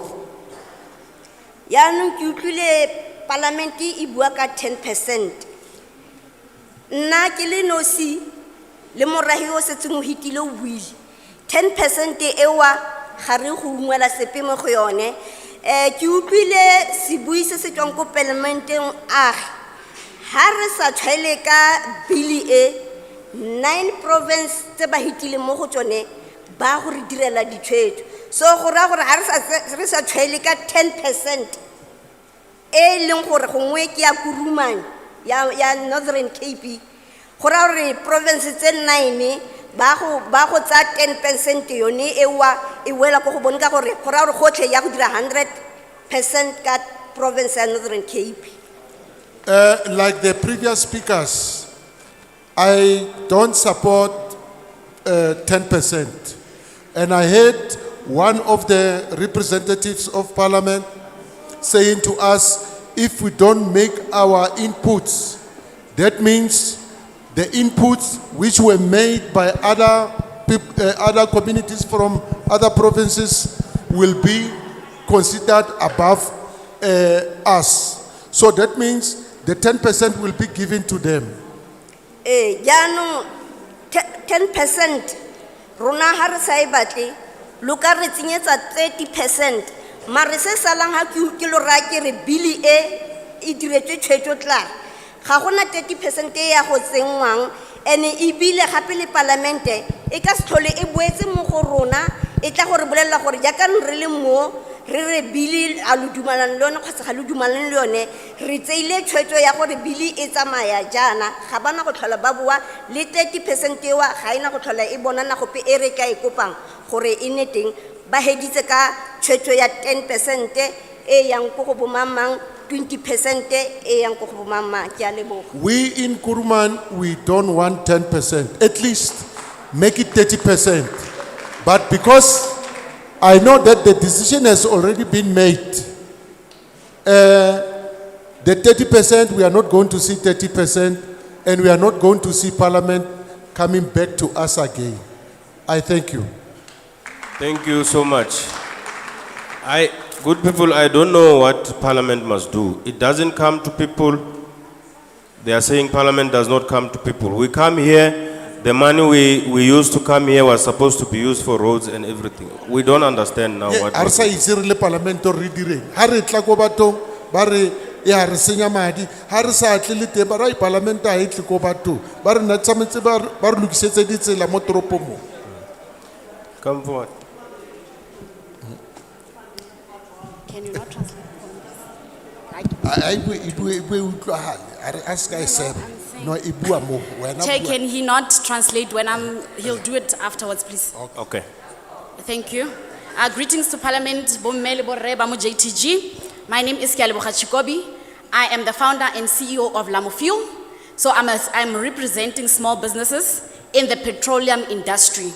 Yaanong ke utlwile parlamente e bua ka 10%. Nna ke le nosi le morahi o setseng o hitile o buile. 10% ewa ga re go ungwela sepe mo go yone. Ke utlwile sebui se se tswang ko palamenteng a re, ha re sa tshwaele ka bili e 9 province tse ba hitile mo go tsone ba go re direla ditshwetso. So go ra gore ha re sa tshwaele ka 10% e leng gore gongwe ke ya Kuruma ya Northern Cape, go ra gore province tse 9 ba go tsa 10% yone e wela go bona ka gore go ra gore gotlhe ya go dira 100% ka province ya Northern Cape. Like the previous speakers, I don't support 10%. And I heard one of the representatives of parliament saying to us, if we don't make our inputs, that means the inputs which were made by other communities from other provinces will be considered above us. So that means the 10% will be given to them. Jano 10% rona ha re sa e batle loka re tsenyetsa 30%, mare se salang ha ke lo ra ke re bili e diretswe tshwetso tla ga gona 30% e ya go tsengwang, ene e bile gape le parlamente e ka se tlhole e boetse mo go rona e tla gore bolella gore ja ka re le mo re re bili a lo dumalana le yone kgotsa ga lo dumalana le yone re tseile tshwetso ya gore bili e tsamaya jana ga bana go tlhola ba bua le 30% ewa ga ina go tlhola e bonana gope e re ka e kopang gore e ne teng ba heditse ka tshwetso ya 10% e yang go go bomamang 20% e yang go go bomamang. Ke a leboga. We in Kuruma, we don't want 10%. At least make it 30%. But because I know that the decision has already been made, the 30%, we are not going to see 30%, and we are not going to see Parliament coming back to us again. I thank you. Thank you so much. Good people, I don't know what Parliament must do. It doesn't come to people. They are saying Parliament does not come to people. We come here, the money we used to come here was supposed to be used for roads and everything. We don't understand now what. Arsa isiri le Parliament o re direng. Ha re tla go batho ba re ya re senya madi, ha re sa tle le teng ba ra Parliament a itle go batho ba re na tsametse ba re lokisetse ditsela mo toropong mo. Come forward. Can you not translate? Chair, can he not translate when he'll do it afterwards, please? Okay. Thank you. Greetings to Parliament, Bommele Borre Bamo JTG. My name is Kialeboga Chikobi. I am the founder and CEO of Lamofuel. So I'm representing small businesses in the petroleum industry.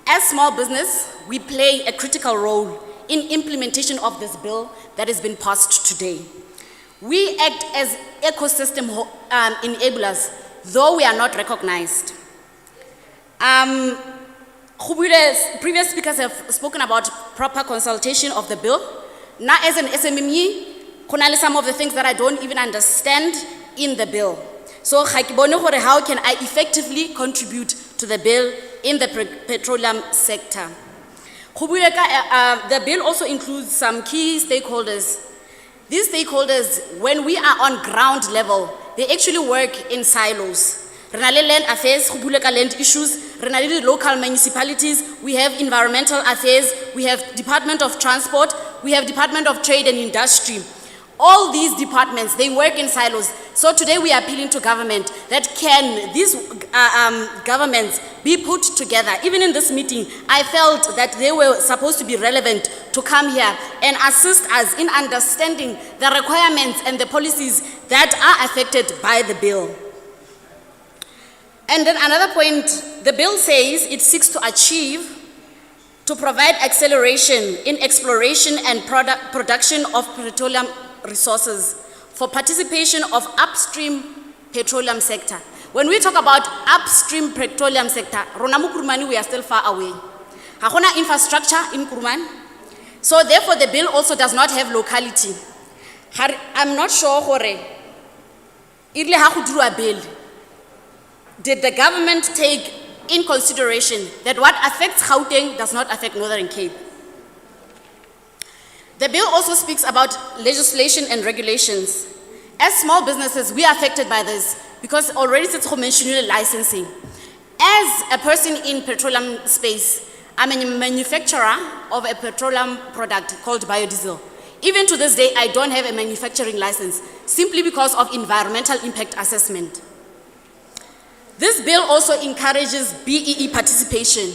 As small business, we play a critical role in implementation of this bill that has been passed today. We act as ecosystem enablers, though we are not recognized. Previous speakers have spoken about proper consultation of the bill. Now, as an SMME, some of the things that I don't even understand in the bill. So, how can I effectively contribute to the bill in the petroleum sector? The bill also includes some key stakeholders. These stakeholders, when we are on ground level, they actually work in silos. Land affairs, land issues, local municipalities, we have environmental affairs, we have Department of Transport, we have Department of Trade and Industry. All these departments, they work in silos. So today we are appealing to government that can these governments be put together. Even in this meeting, I felt that they were supposed to be relevant to come here and assist us in understanding the requirements and the policies that are affected by the bill. And then another point, the bill says it seeks to provide acceleration in exploration and production of petroleum resources for participation of upstream petroleum sector. When we talk about upstream petroleum sector, we are still far away. Hakuna infrastructure in Kuruma. So therefore the bill also does not have locality. I'm not sure hore. A bill. Did the government take in consideration that what affects Gauteng does not affect Northern Cape? The bill also speaks about legislation and regulations. As small businesses, we are affected by this because already it's mentioned licensing. As a person in petroleum space, I'm a manufacturer of a petroleum product called biodiesel. Even to this day, I don't have a manufacturing license simply because of environmental impact assessment. This bill also encourages BEE participation.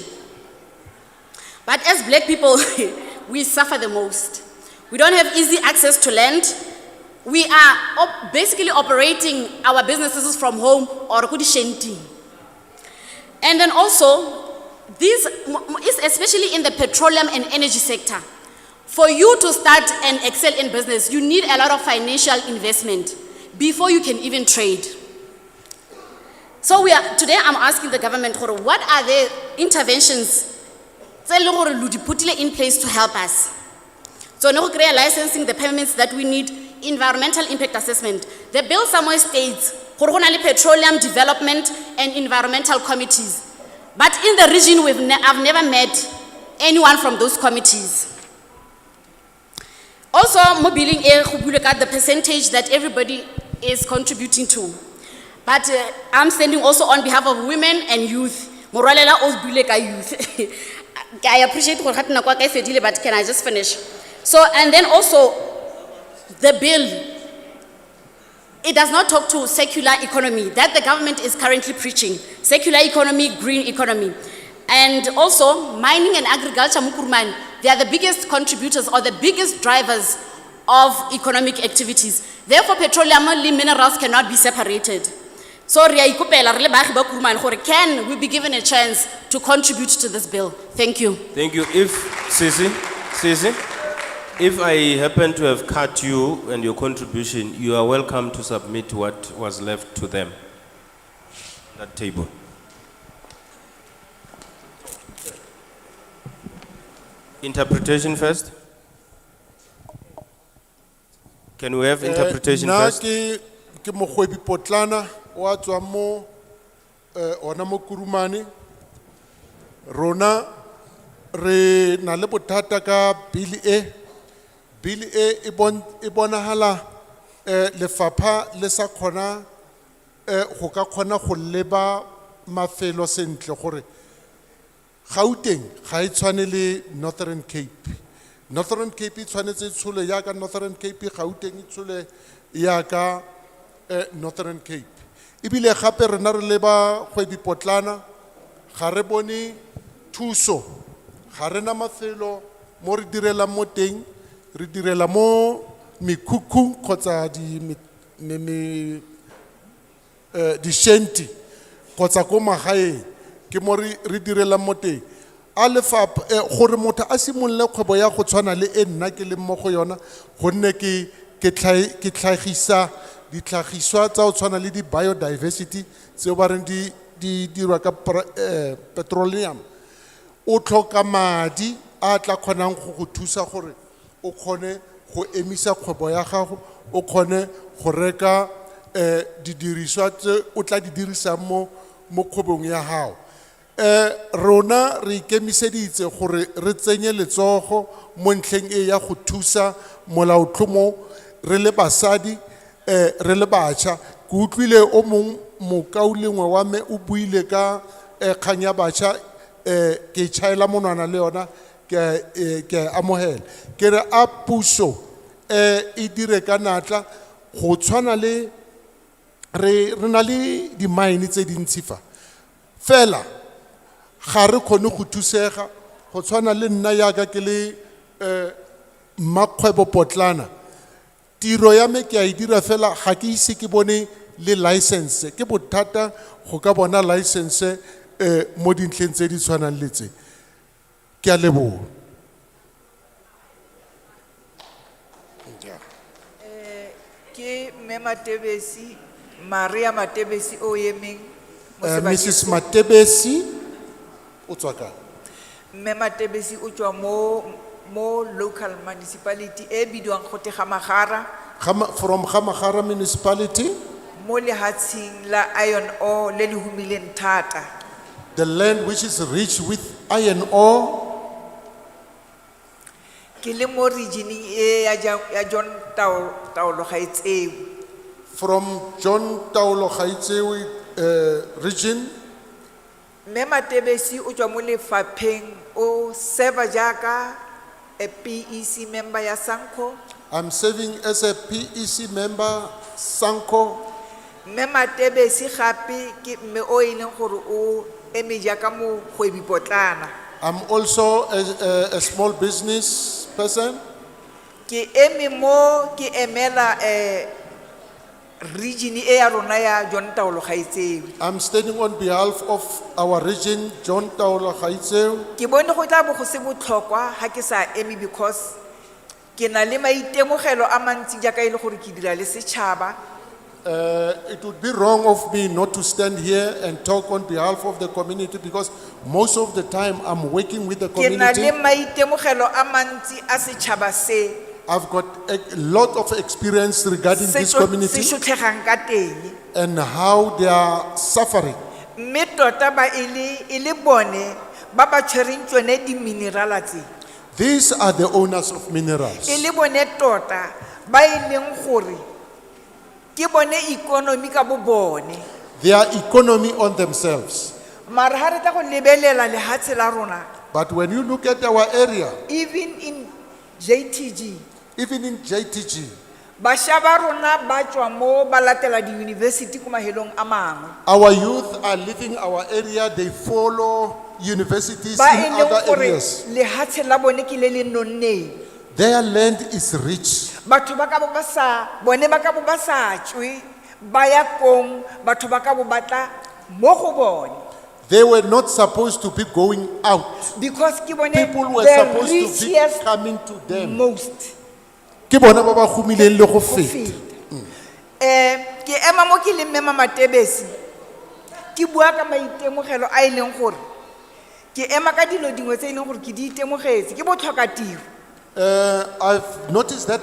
But as black people, we suffer the most. We don't have easy access to land. We are basically operating our businesses from home or kudishenting. And then also, this is especially in the petroleum and energy sector. For you to start and excel in business, you need a lot of financial investment before you can even trade. So today I'm asking the government, what are the interventions that in place to help us? So no create licensing, the permits that we need, environmental impact assessment. The bill somewhere states, petroleum development and environmental committees. But in the region, I've never met anyone from those committees. Also, mobiling the percentage that everybody is contributing to. But I'm standing also on behalf of women and youth. Youth. I appreciate what happened, but can I just finish? So, and then also, the bill, it does not talk to secular economy that the government is currently preaching. Secular economy, green economy. And also, mining and agriculture, they are the biggest contributors or the biggest drivers of economic activities. Therefore, petroleum minerals cannot be separated. So, can we be given a chance to contribute to this bill? Thank you. Thank you. If I happen to have cut you and your contribution, you are welcome to submit what was left to them, that table. Interpretation first. Can we have interpretation first? Ke mogwebi potlana wa tswa mo ona mo Kurumane. Rona re na le bothata ka bill e e bonahala lefapha le sa khona go ka khona go leba mafelo sentle gore Gauteng ga e tshwane le Northern Cape. Northern Cape e tshwanetse tshole ya ka Northern Cape, Gauteng e tshole ya ka Northern Cape. Ibile gape rena re leba kgwebi potlana ga re bone thuso, ga rena mafelo mo re direla mo teng, re direla mo mikhukhu kgotsa di shenti kgotsa ko magaeng ke mo re direla mo teng. A lefapha gore motho a simolle kgwebo ya go tshwana le e nna ke le mo go yona gonne ke tlhagisa ditlhagiswa tsa go tshwana le di biodiversity tseo ba reng di dirwa ka petroleum. O tlhoka madi a tla kgonang go thusa gore o kgone go emisa kgwebo ya gago, o kgone go reka didiriswa tse o tla di dirisa mo kgwebong ya gago. Rona re ikemiseditse gore re tsenye letsogo mo ntlheng e ya go thusa molaotlhomo re le basadi re le batšha. Ke utlwile o mong mokaulengwe wa me o buile ka kgang ya batšha ke tšhaela monwana le yona ke amogela ke re a puso e dire ka natla go tshwana le re na le di-mine tse dintsi fa fela ga re kgone go thusega go tshwana le nna yaka ke le mmakgwebo potlana. Tiro ya me ke a e dira fela ga ke ise ke bone le license, ke bothata go ka bona license mo dintlheng tse di tshwanang le tse. Ke a leboha. Ke Matebesi, Maria Matebesi o yemeng Mrs. Matebesi o tswa ka. Matebesi o tswa mo local municipality e bidiwang gote Gamagara. From Gamagara municipality. Mo lehatsheng la iron ore le le humileng thata. The land which is rich with iron ore. ke le mo regioneng e ya John Taolo Gaetseo. From John Taulo Gaetsewe region. Mme Matebesi o tswa mo lefapheng o serva jaaka a PEC member ya Sanco. I'm serving as a PEC member, Sanco. Mme Matebesi gape ke mme o e leng gore o eme jaaka mogwebi potlana. I'm also a small business person. Ke eme mo ke emela region e ya rona ya John Taolo Gaetseo. I'm standing on behalf of our region, John Taulo Gaetseo. Ke bone go tla bo go se botlhokwa ha ke sa eme because ke na le maitemogelo a mantsi jaaka e le gore ke dira le setšhaba. It would be wrong of me not to stand here and talk on behalf of the community because most of the time I'm working with the Ke na community. le maitemogelo a mantsi a setšhaba se I've got a lot of experience regarding this se community šotlhegang ka teng. and how they are suffering. Mme tota ba e le bone ba ba tshwereng tsone di-minerala tse. These are the owners of minerals. E le bone tota ba e leng gore ke bone economy ka bo bone. Their economy on themselves. Mara ha re tla go lebelela lehatshe la rona, But when you look at our area, even in JTG, even in JTG, bašwa ba rona ba tswa mo ba latela di-university ko mahelong a mangwe. our youth are leaving our area, they follow universities Ba e in leng other gore areas. lehatshe la bone ke le le nonneng. Their land is rich. Batho ba ka bo ba sa bone ba ka bo ba sa tswe ba ya kong batho ba ka bo batla mo go bone. They were not supposed to be going out. Because ke bone People were the supposed to be richest coming to them. most. Ke bona ba ba humileng le go Go feta. feta. Ke ema mo ke le Mme Matebesi ke bua ka maitemogelo a e leng gore ke ema ka dilo dingwe tse e leng gore ke di itemogetse ke botlhoka tiro. I've noticed that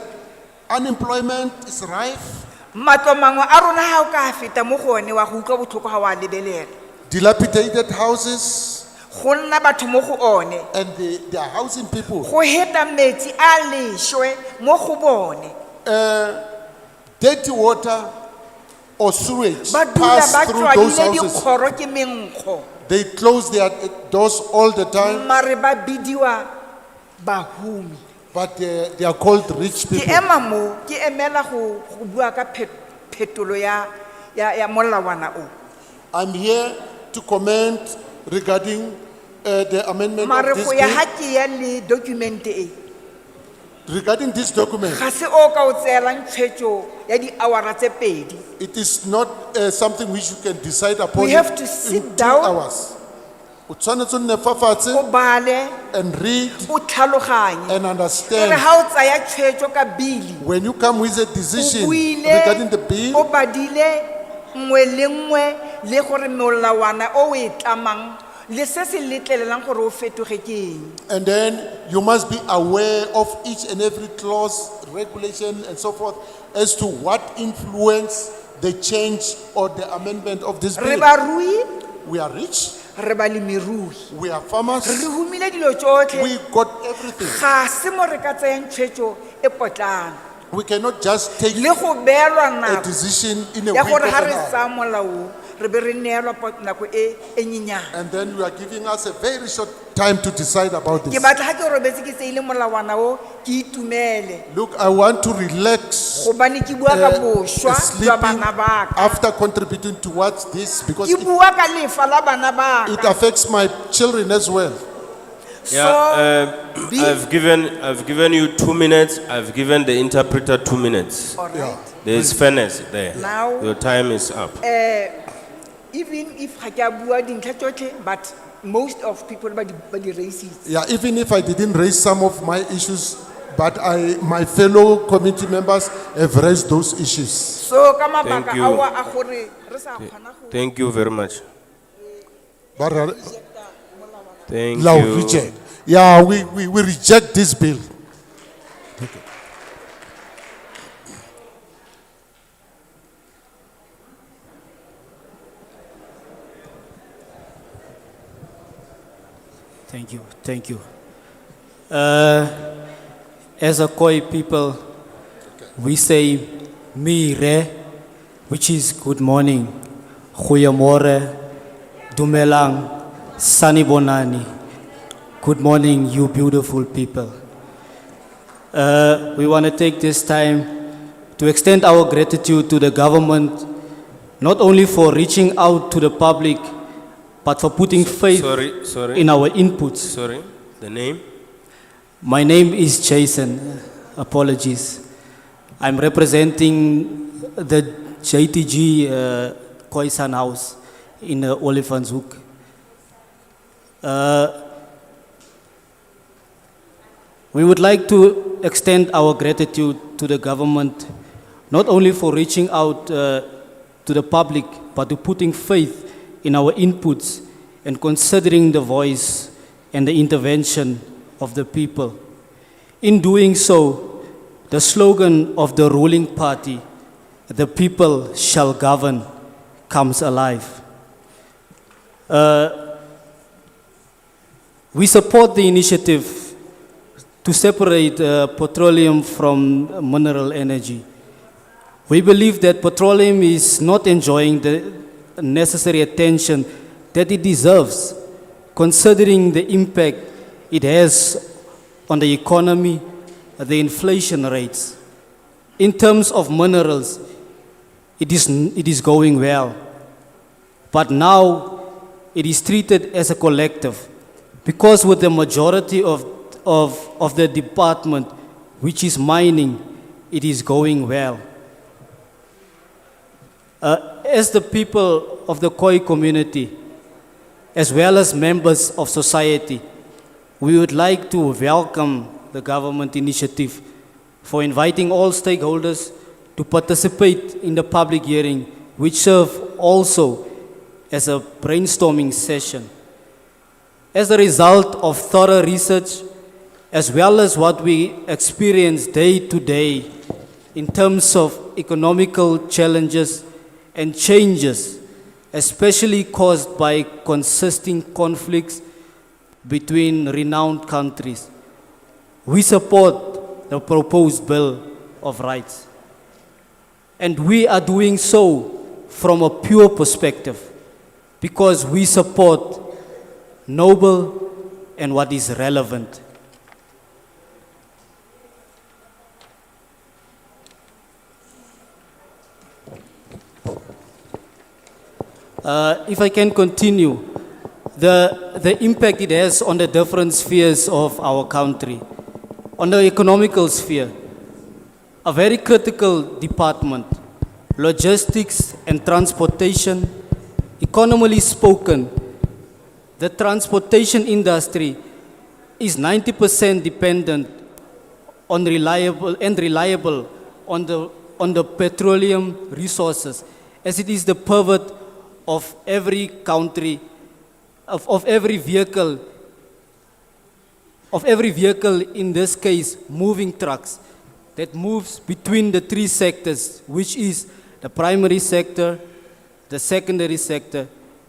unemployment is rife. Matlo mangwe a rona ha o ka feta mo go one wa go utlwa botlhoko ha wa lebelela. Dilapidated houses Go nna batho mo go one. and they are housing people. Go heta metsi a leshwe mo go bone. Dirty water or sewage Ba dula pass ba through those tswadile houses. dikgoro ke menkgo. They close their doors all the time, Mare ba bidiwa bahumi. but they are called rich Ke people. ema mo ke emela go bua ka phetolo ya molawana o. I'm here to comment regarding the amendment Mare of this go ya ha bill. ke ya le document e. Regarding this document, Ga se o ka o tseelang tshwetso ya di-hour tse pedi. it is not something which you can decide upon We have in to sit 2 down. hours. O tshwanetse o nne fa fatshe O bale, and read o tlhaloganye. and Ere understand. ha o tsaya tshwetso ka bili, When you come with a o decision buile, regarding the o bill, badile nngwe le nngwe le gore molawana o e tlamang le se se letlelelang gore o fetoge ke eng. and then you must be aware of each and every clause, regulation, and so forth as to what influence the change or the amendment of this Re bill. barui, We are rich, re balemirui. we are farmers, Re humile dilo tsotlhe. we got everything. Ga se mo re ka tsayang tshwetso e potlana. We cannot just take Le go beelwa a nako decision in a ya week gore of ha an re hour. sa molao re be re neelwa nako e nyenyane. And then you are giving us a very short time to decide about Ke this. batla ha ke robetse ke tseile molawana o ke itumele. Look, I want to relax Gobane ke bua ka boswa jwa sleeping bana ba ka. after contributing towards this because Ke bua ka lefa la bana ba it ka. affects my children as well. Yeah, I've given you 2 minutes. I've given the interpreter 2 minutes. All right. There is fairness there. Now- Your time is up. Even if ha ke a bua dintlha tsotlhe, but most of people ba di racist. Yeah, even if I didn't raise some of my issues, but my fellow committee members have raised those issues. So ka mabaka Thank you. awa a gore re sa kgona go Thank you very much. But Thank now you. reject. Yeah, we reject this bill. Thank you. As a Khoi people, we say mire, which is good morning, goeiemorgen, dumelang, sanibonani. Good morning, you beautiful people. We want to take this time to extend our gratitude to the government, not only for reaching out to the public, but for putting faith Sorry. in our inputs. Sorry, the name? My name is Jason. Apologies. I'm representing the JTG Khoisan House in Olifantshoek. We would like to extend our gratitude to the government, not only for reaching out to the public, but to putting faith in our inputs and considering the voice and the intervention of the people. In doing so, the slogan of the ruling party, "The people shall govern," comes alive. We support the initiative to separate petroleum from mineral energy. We believe that petroleum is not enjoying the necessary attention that it deserves, considering the impact it has on the economy, the inflation rates. In terms of minerals, it is going well. But now it is treated as a collective, because with the majority of the department, which is mining, it is going well. As the people of the Khoi community, as well as members of society, we would like to welcome the government initiative for inviting all stakeholders to participate in the public hearing, which serve also as a brainstorming session. As a result of thorough research, as well as what we experience day to day in terms of economical challenges and changes, especially caused by consistent conflicts between renowned countries, we support the proposed Bill of Rights. And we are doing so from a pure perspective, because we support noble and what is relevant. If I can continue, the impact it has on the different spheres of our country. On the economical sphere, a very critical department, logistics and transportation. Economically spoken, the transportation industry is 90% dependent on reliable on the petroleum resources, as it is the pivot of every country, of every vehicle, in this case, moving trucks, that moves between the three sectors, which is the primary sector, the secondary sector,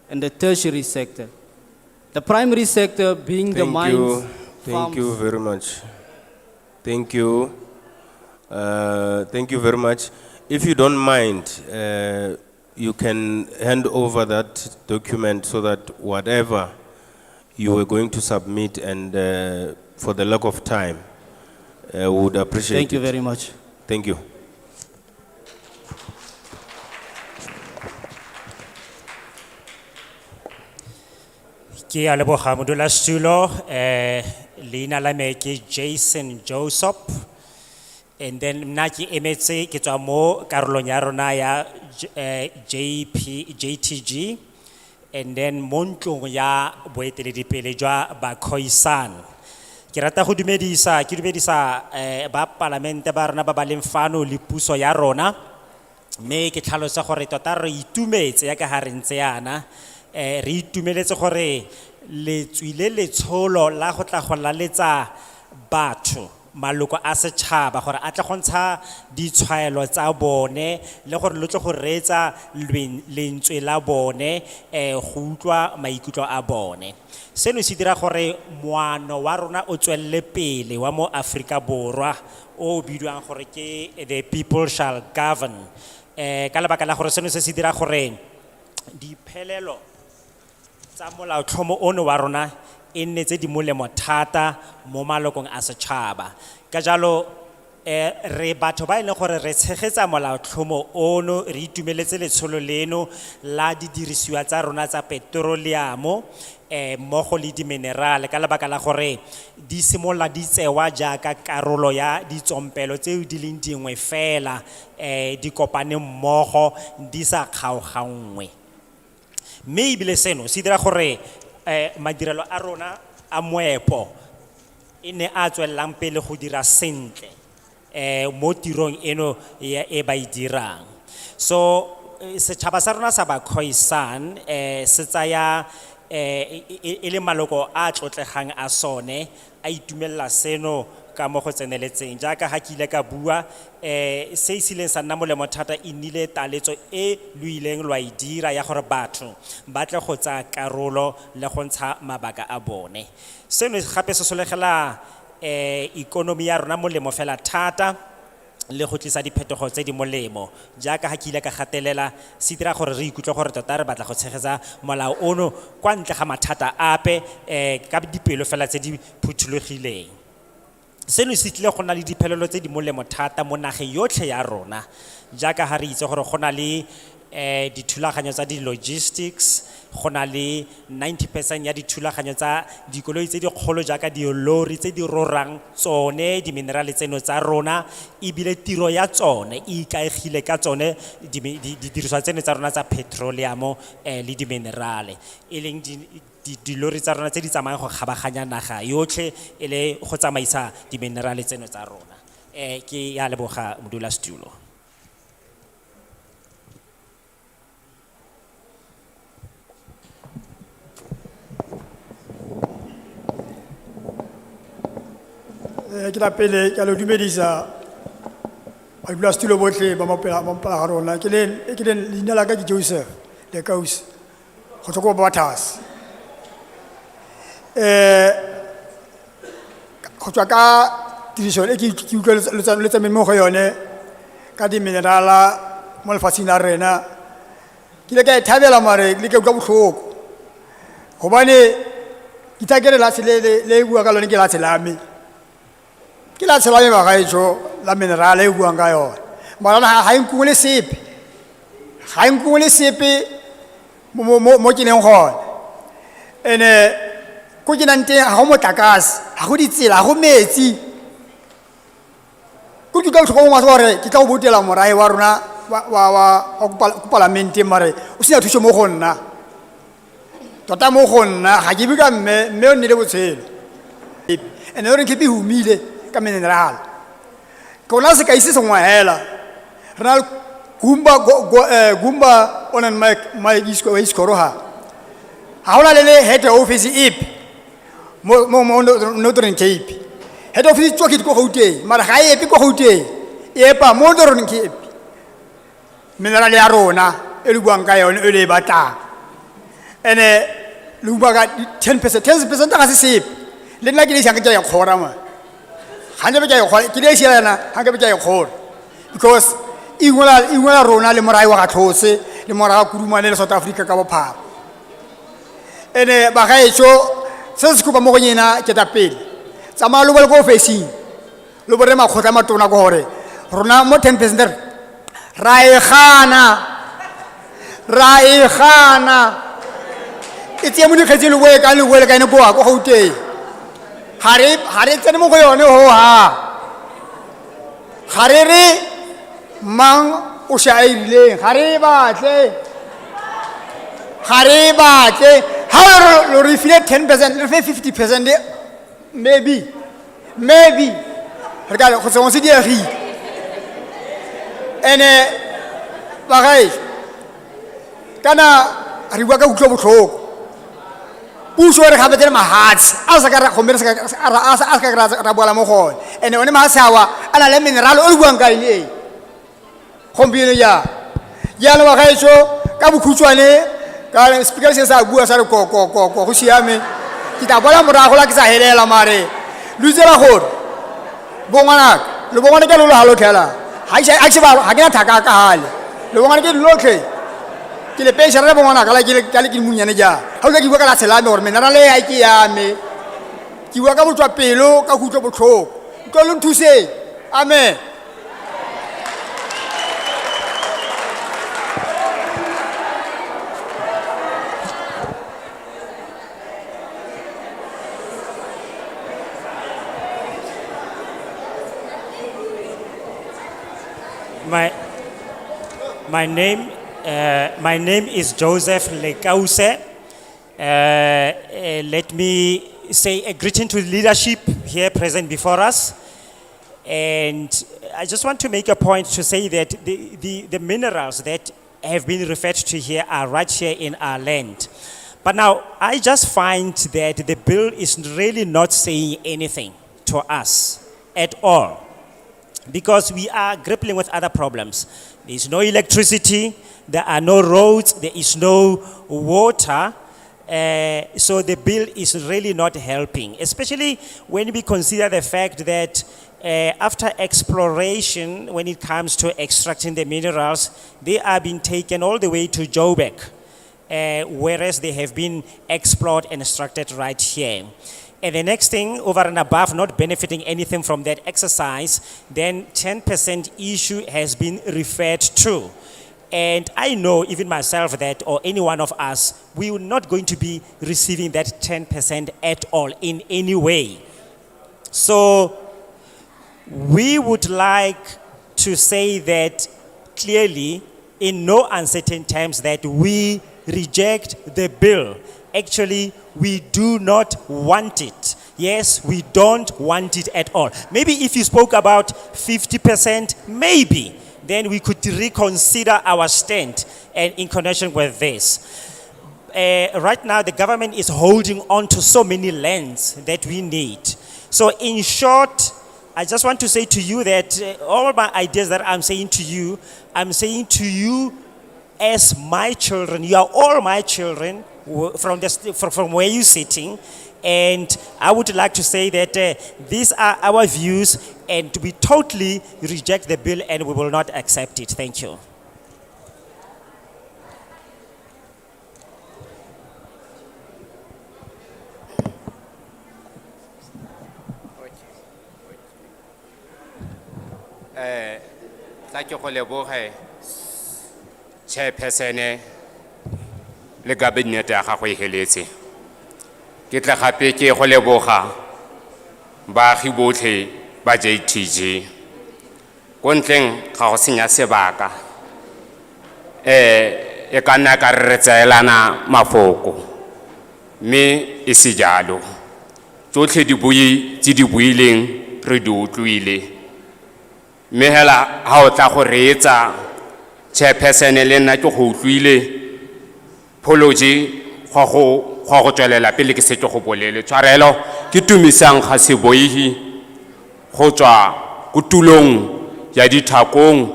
and the tertiary sector. The primary sector being the mines, Thank you very much. Thank you. Thank you very much. If you don't mind, you can hand over that document so that whatever you were going to submit, and for the lack of time, would appreciate it. Thank you very much. Thank you. Ke a leboga modulasetulo, leina la me ke Jason Joseph, and then nna ke emetse ke tswa mo karolong ya rona ya JTG, and then mo ntlong ya boeteledipele jwa ba Khoisan. Ke rata go dumedisa ba parlamente ba rona ba ba leng fano le puso ya rona, mme ke tlhalosa gore tota re itumetse ya ka ha re ntse yana. Re itumeletse gore le tswile letsholo la go tla go laletsa batho maloko a setšhaba gore a tle go ntsha ditshwaelo tsa bone le gore lo tle go reetsa lentswe la bone go utlwa maikutlo a bone. Seno se dira gore moano wa rona o tswelele pele wa mo Afrika Borwa o bidiwang gore ke the people shall govern. Ka lebaka la gore seno se dira gore diphelelo tsa molaotlhomo ono wa rona e nne tse di molemo thata mo malokong a setšhaba. Ka jalo re batho ba ile gore re tshegetsa molaotlhomo ono re itumeletse letsholo leno la didirisiwa tsa rona tsa petroleum mmogo le di-minerale ka lebaka la gore di simolola di tsewa jaaka karolo ya ditsompelo tseo di leng dingwe fela di kopane mmogo di sa kgaoganngwe. Mme ebile seno se dira gore madirelo a rona a moepo e ne a tswelelang pele go dira sentle mo tirong eno e ba e dirang. So setšhaba sa rona sa ba Khoisan se tsaya e le maloko a tlotlegang a sone a itumelela seno ka mo go tseneletseng jaaka ha ke ile ka bua se isileng sa nna molemo thata e nnile taletso e lo ileng lwa e dira ya gore batho ba tle go tsa karolo le go ntsha mabaka a bone. Seno gape se solegela ikonomi ya rona molemo fela thata le go tlisa diphetogo tse di molemo jaaka ha ke ile ka gatelela se dira gore re ikutlwe gore tota re batla go tshegetsa molao ono kwa ntle ga mathata ape ka dipelo fela tse di phuthulogileng. Seno se tlile go na le diphelelo tse di molemo thata mo nageng yotlhe ya rona jaaka ha re itse gore go na le dithulaganyo tsa di-logistics go na le 90% ya dithulaganyo tsa dikoloi tse di kgolo jaaka dilori tse di rorang tsone di-minerale tseno tsa rona ebile tiro ya tsone e ikaegile ka tsone didiriswa tseno tsa rona tsa petroleum le di-minerale e leng dilori tsa rona tse di tsamayang go kgabaganya naga yotlhe e le go tsamaisa di-minerale tseno tsa rona. Ke ya leboga modulasetulo. Ke la pele ke lo dumedisa ba dula stulo botlhe ba mapela ga rona ke le leina la ka ke Joseph le Kausi go tswa ko Bathas go tswa ka tiriso e ke utlwa le tsameng mo go yone ka di-minerala mo lefatsheng la rena ke le ka e thabela mare le ke utlwa botlhoko gobane itakere la tshele le bua ka lone ke la tshelame ke la tshela ba gaetsho la minerale e buang ka yone mara ha inkungwe le sepe mo ke leng gone ene ko ke nang teng ga go motlakase ga go ditsela ga go metsi ko ke ka botlhoko ngwa gore ke tla go botela morae wa rona ko palamenteng mare o sena thuso mo go nna tota mo go nna ga ke bika mme o nnile botshelo ene re ke humile ka mineral ko la se ka ise sengwa hela re na gumba on and my iskoro ha ona le head office ip mo Northern Cape head office tswa ke go Gauteng mara ga epe go Gauteng epa mo Northern Cape mineral ya rona e le buang ka yone e le batlang ene le bua ka 10% ga se sepe le nna ke le shaka ya khora ma hanga be ja khora ke le shela hanga be ja khora because ingwela rona le morai wa ga tlhose le morai wa Kuruma le South Africa ka bophara ene ba gaetsho se se kupa mo go nyena ke ta pele tsamaya lo bole go facing lo bore makgotla matona go hore rona mo 10% ra e gana itse mo dikgetse le boe ka ene go a go Gauteng hare tsene mo go yone ho ha hare re mang o shairileng hare batle ha lo re file 10% le 50% maybe re ka go se di agi ene ba gae kana re bua ka utlwa botlhoko puso re khabetse mahatsi a sa ka ra khomere sa ka ra bola mo gone ene one mahasawa ana le mineral o buang ka ile khombile ya lo wa gaetso ka bokhutswane ka speaker se sa bua sa re ko go siame ke ta bola morago la ke sa helela mare luzela gore bongwana le bongwana ke lo halo khela ha ke na thaka ka hale le bongwana ke lotlhe ke le pension re bongwana ka la ke munyane ja ha o ka di bua ka la tselame gore mineral e ha ke yame ke bua ka botswa pelo ka khutlo botlhoko ko lo nthuse amen. My name is Joseph Lekause. Let me say a greeting to the leadership here present before us. And I just want to make a point to say that the minerals that have been referred to here are right here in our land. But now, I just find that the bill is really not saying anything to us at all, because we are grappling with other problems. There is no electricity, there are no roads, there is no water, so the bill is really not helping, especially when we consider the fact that after exploration, when it comes to extracting the minerals, they are being taken all the way to Joburg, whereas they have been explored and extracted right here. And the next thing, over and above, not benefiting anything from that exercise, then 10% issue has been referred to. And I know, even myself, that, or any one of us, we are not going to be receiving that 10% at all in any way. So we would like to say that clearly, in no uncertain terms, that we reject the bill. Actually, we do not want it. Yes, we don't want it at all. Maybe if you spoke about 50%, maybe, then we could reconsider our stand and in connection with this. Right now, the government is holding on to so many lands that we need. So in short, I just want to say to you that all my ideas that I'm saying to you as my children. You are all my children from where you're sitting. And I would like to say that these are our views, and we totally reject the bill and we will not accept it. Thank you. Tla ke go leboge chairperson le cabinet ya gago e heletse. Ke tla gape ke go leboga baagi botlhe ba JTG go ntleng ga go senya sebaka e ka nna ka re tsaelana mafoko mme e se jalo tsotlhe di bui tse di buileng re di utlwile mme hela ha o tla go reetsa chairperson le nna ke go utlwile apology go tswelela pele ke se ke go bolele tshwarelo ke tumisang ga se boihi go tswa kutulong ya dithakong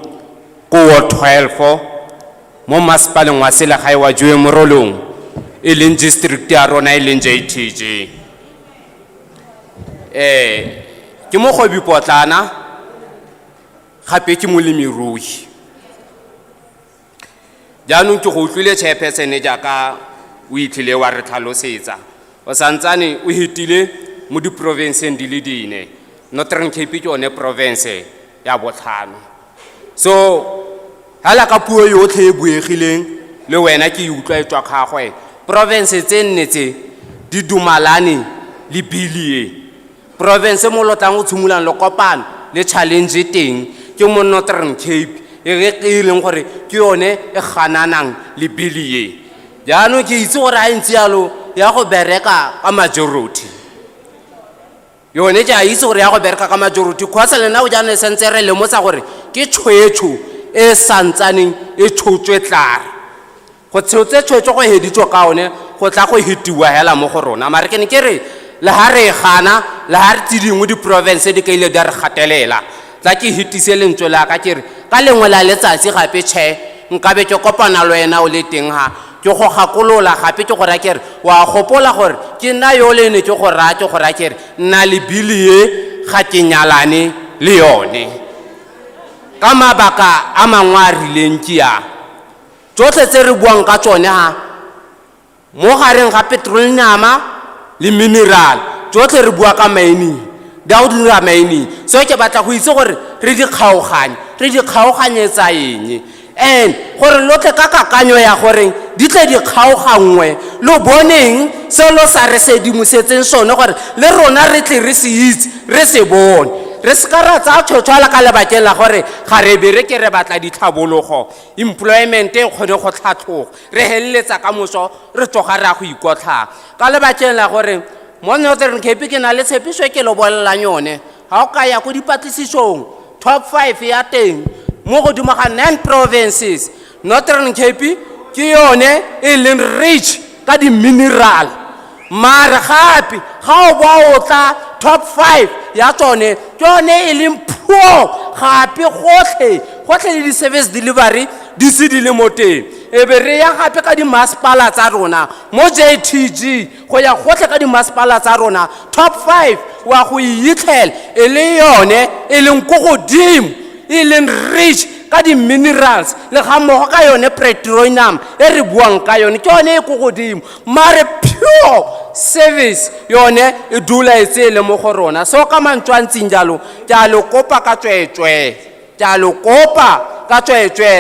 ko 12 mo masipaleng wa selegae wa Joe Morolong e leng district ya rona e leng JTG ke mo go bipotlana gape ke molemirui jaanong ke go utlwile chairperson jaaka o itlile wa re tlhalosetsa o santsane o hitile mo di provinceng di le dine Northern Cape ke one province ya botlhano so hala ka puo yotlhe e buegileng le wena ke utlwa etswa khagwe province tse nnetse di dumalane le bilie province mo lotlang o tshumulang le kopana le challenge teng ke mo Northern Cape e leng gore ke yone e gananang le bilie jaanong ke itse gore a ntse yalo ya go bereka ka majority yone ja itse gore ya go bereka ka majority khwatsa lena o jana sentse re lemotsa gore ke tshwetso e santsaneng e tshotswe tlara go tshotse tshwetso go heditswe ka one go tla go hitiwa hela mo go rona mara ke ne ke re le ha re gana le ha re tsidingwe di province di ka ile di re gatelela tla ke hitise lentswe la ka ke re ka lengwe la letsatsi gape tshe nkabe ke kopana le wena o le teng ha ke go gakolola gape ke go ra ke re wa gopola gore ke nna yo le ne ke go ra ke re nna le bili e ga ke nyalane le yone ka mabaka a mangwe a rileng ke ya tsotlhe tse re buang ka tsone ha mo gareng ga petroleum le mineral tsotlhe re bua ka mining da o dira mining so ke batla go itse gore re di kgaoganyetsa eng and gore lotle ka kakanyo ya gore di tle di kgaogangwe lo boneng se lo sa re sedimosetseng sone gore le rona re tle re se itse re se bone re se ka ra tsa tshotshwala ka lebakeng la gore ga re bereke re batla ditlhabologo employment e kgone go tlhatlhoga re heleletsa ka moso re tsoga ra go ikotlha ka lebakeng la gore mo Northern Cape ke na le tshepiso ke lo bolela yone ha o ka ya go dipatlisisong top 5 ya teng mo godimo ga 9 provinces Northern Cape ke yone e leng rich ka di mineral mara gape ga o ba o tla top 5 ya tsone e leng poor gape gotlhe le di service delivery di se di le mo teng e be re ya gape ka di masepala tsa rona mo JTG go ya gotlhe ka di masepala tsa rona top 5 wa go itlhela e le yone e leng go godimo e leng rich ka di minerals le ga mo ka yone petroleum e re buang ka yone ke yone e go godimo mare pure service yone e dula e tsele mo go rona so ka mantswantsing jalo tja lo kopa ka tswetswe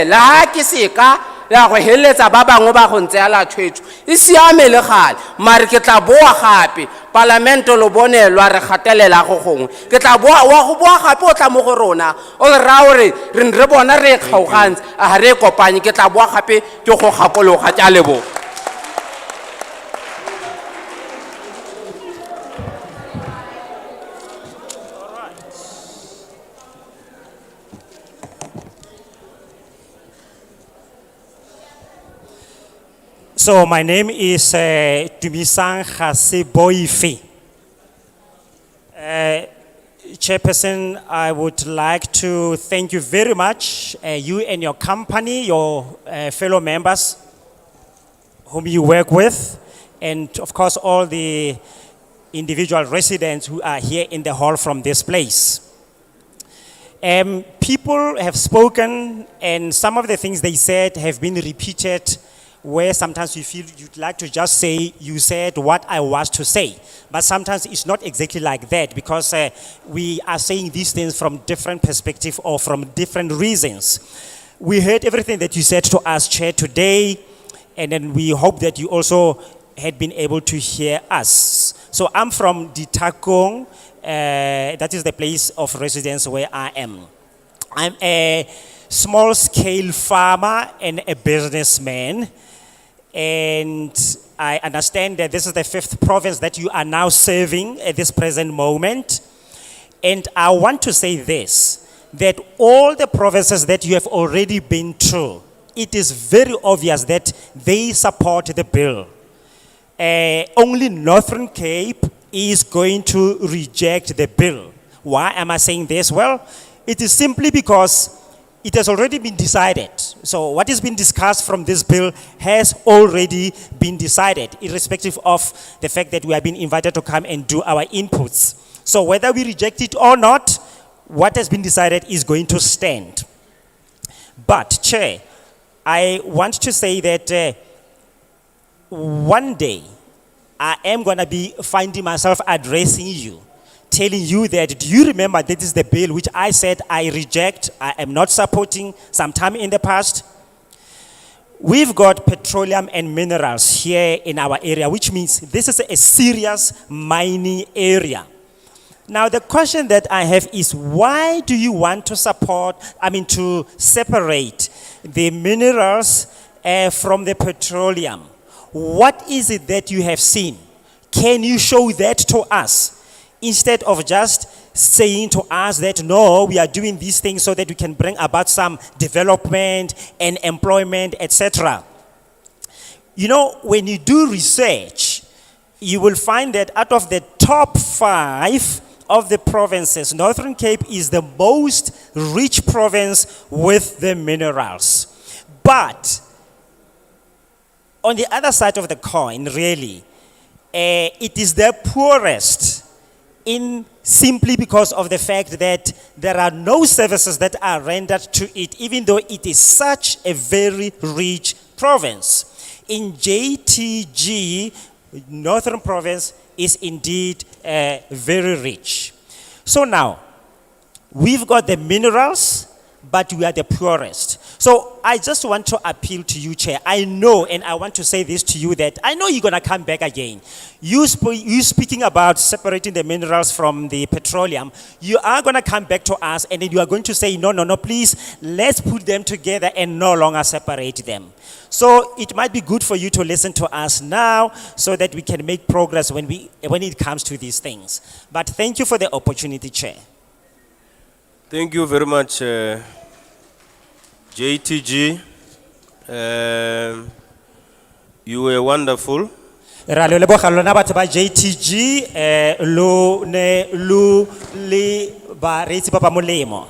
la ke seka ya go heletsa ba bangwe ba go ntse ala tshwetso e siame le gale mare ke tla boa gape parlamento lo bonelwa re gatelela go gongwe ke tla boa wa go boa gape o tla mo go rona o ra gore re bona re kgaogantse a re kopanye ke tla boa gape ke go gakologa tja lebo. So my name is Tumisang Khaseboife. Chairperson, I would like to thank you very much, you and your company, your fellow members whom you work with, and of course all the individual residents who are here in the hall from this place. People have spoken and some of the things they said have been repeated where sometimes you feel you'd like to just say, you said what I was to say. But sometimes it's not exactly like that because we are saying these things from different perspectives or from different reasons. We heard everything that you said to us, Chair, today, and then we hope that you also had been able to hear us. So I'm from Ditakong, that is the place of residence where I am. I'm a small-scale farmer and a businessman. And I understand that this is the 5th province that you are now serving at this present moment. And I want to say this, that all the provinces that you have already been through, it is very obvious that they support the bill. Only Northern Cape is going to reject the bill. Why am I saying this? Well, it is simply because it has already been decided. So what has been discussed from this bill has already been decided, irrespective of the fact that we have been invited to come and do our inputs. So whether we reject it or not, what has been decided is going to stand. But, Chair, I want to say that one day I am going to be finding myself addressing you, telling you that, do you remember that is the bill which I said I reject, I am not supporting sometime in the past? We've got petroleum and minerals here in our area, which means this is a serious mining area. Now the question that I have is, why do you want to to separate the minerals from the petroleum? What is it that you have seen? Can you show that to us? Instead of just saying to us that, no, we are doing these things so that we can bring about some development and employment, etc. You know, when you do research, you will find that out of the top 5 of the provinces, Northern Cape is the most rich province with the minerals. But on the other side of the coin, really, it is the poorest in simply because of the fact that there are no services that are rendered to it, even though it is such a very rich province. In JTG, Northern Province is indeed very rich. So now, we've got the minerals, but we are the poorest. So I just want to appeal to you, Chair. I know, and I want to say this to you, that I know you're going to come back again. You speaking about separating the minerals from the petroleum, you are going to come back to us, and then you are going to say, no, please, let's put them together and no longer separate them. So it might be good for you to listen to us now so that we can make progress when it comes to these things. But thank you for the opportunity, Chair. Thank you very much, JTG. You were wonderful. Ra le leboga lona batho ba JTG lo ne lu le ba reitsi ba ba molemo.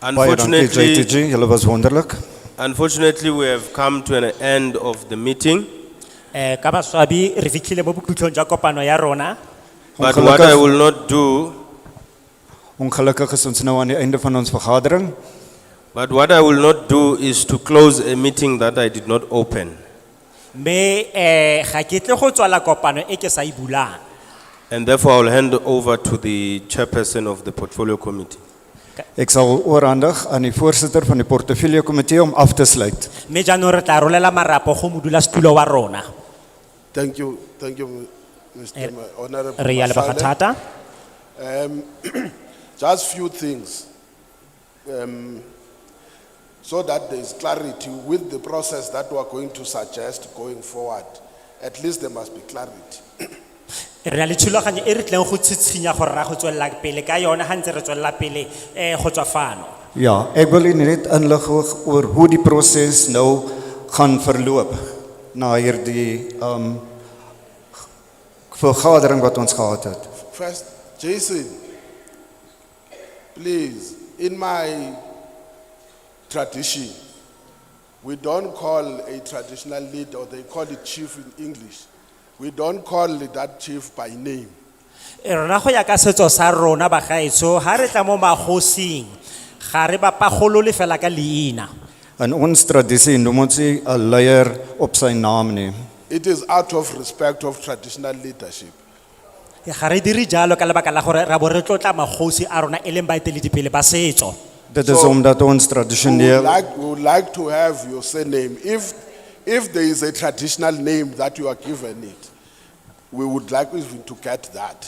Unfortunately, JTG, julle was wonderlik. Unfortunately, we have come to an end of the meeting. Ka maswabi re fitlhile mo bokhutlong jwa kopano ya rona. But what I will not do, Ongelukkig is ons nou aan die einde van ons vergadering. but what I will not do is to close a meeting that I did not open. Me ga ke tle go tswala kopano e ke sa e bulang. And therefore, I will hand over to the chairperson of the portfolio committee. Ek sal oorhandig aan die voorsitter van die portefeulje komitee om af te sluit. Me jaanong re tla rolela marapo go modulasetulo wa rona. Thank you, Mr. Honorable Re ya leboga thata. Just few things, so that there is clarity with the process that we are going to suggest going forward. At least there must be clarity. Re na le thulaganyo e re tleng go tshitshinya gore ra go tswella pele ka yona ha ntse re tswella pele go tswa fano. Ja, ek wil u net inlig oor hoe die proses nou gaan verloop na hierdie vergadering wat ons gehad het. First, Jason, please, in my tradition, we don't call a traditional leader, or they call it chief in English. We don't call that chief by name. Rona go ya ka setso sa rona ba gaetso ha re tla mo magosing ga re ba pagolole fela ka leina. In ons tradisie noem ons 'n leier op sy naam nie. It is out of respect of traditional leadership. Ga re dire jalo ka lebaka la gore ra bo re tlotla magosi a rona e leng baeteledipele ba setso. Dit is omdat ons tradisioneel We would like to have your surname. If there is a traditional name that you are given it, we would like even to get that.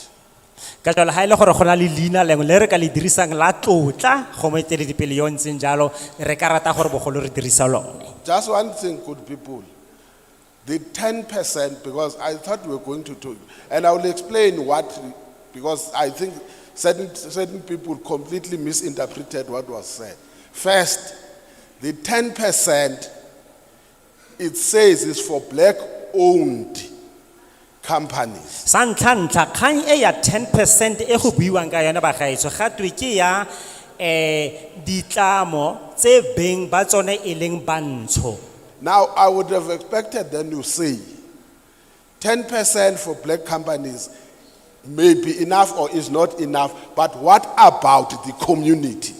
Ka jalo ha ile gore gona le leina lengwe le re ka le dirisang la tlotla go moeteledipele yo ntseng jalo re ka rata gore bogolo re dirisa lone. Just one thing, good people. The 10%, because I thought we were going to talk, and I will explain what, because I think certain people completely misinterpreted what was said. First, the 10%, it says is for black-owned companies. Santlantla kgang e ya 10% e go buiwang ka yona ba gaetso ga twe ke ya ditlamo tse beng ba tsone e leng bantsho. Now, I would have expected them to say 10% for black companies may be enough or is not enough, but what about the community?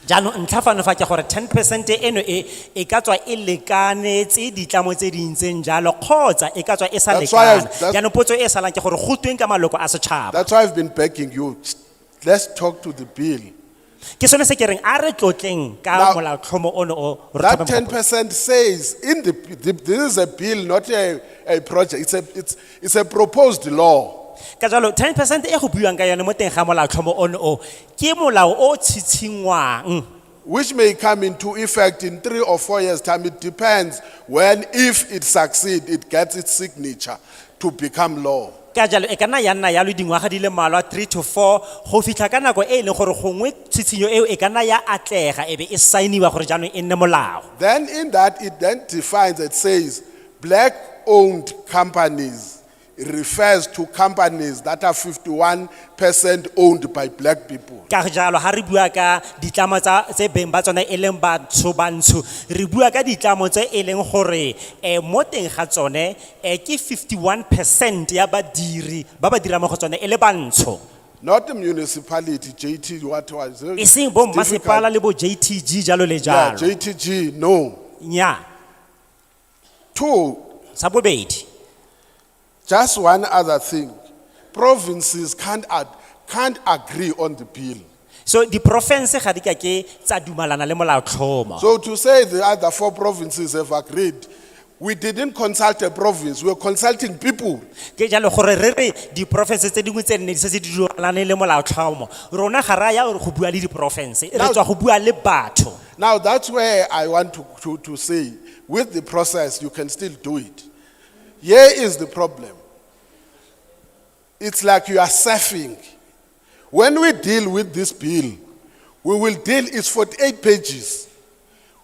Jaanong ntlha fano fa ke gore 10% eno e ka tswa e lekanetse ditlamo tse di ntseng jalo kgotsa e ka tswa e sa lekana. Jaanong potso e salang ke gore go tweng ka maloko a setšhaba. That's why I've been begging you, let's talk to the bill. Ke sone se ke reng a re tlotleng ka molaotlhomo ono o re That 10% says in this is a bill, not a project. It's a proposed law. Ka jalo 10% e go buiwang ka yone mo teng ga molaotlhomo ono o ke molao o tshitshingwang, which may come into effect in 3 or 4 years' time. It depends when, if it succeeds, it gets its signature to become law. Ka jalo e kana ya nna ya lo dingwaga di le malwa 3 to 4 go fitlha ka nako e leng gore gongwe tshitshinyo eo e kana ya atlega ebe e signiwa gore jaanong e nne molao. Then in that it then defines, it says black owned companies refers to companies that are 51% owned by black people. Ka jalo ha re bua ka ditlamo tse beng ba tsona e leng bantsho re bua ka ditlamo tse e leng gore mo teng ga tsone ke 51% ya badiri ba ba dirang mo go tsone e le bantsho. Not the municipality, JT, what was it? E seng bo masepala le bo JTG jalo le Yeah, jalo. JTG, no. Nya. Two, sa bobedi. just one other thing. Provinces can't agree on the bill. So the province ga di ka ke tsa dumalana le molaotlhomo. So to say the other 4 provinces have agreed, we didn't consult a province, we were consulting people. Ke jalo gore re re di province tse dingwe tse nne di se di dumalane le molaotlhomo. Rona ga ra ya go bua le di province, re tswa go bua le batho. Now that's where I want to say, with the process, you can still do it. Here is the problem. It's like you are surfing. When we deal with this bill, we will deal, it's 48 pages.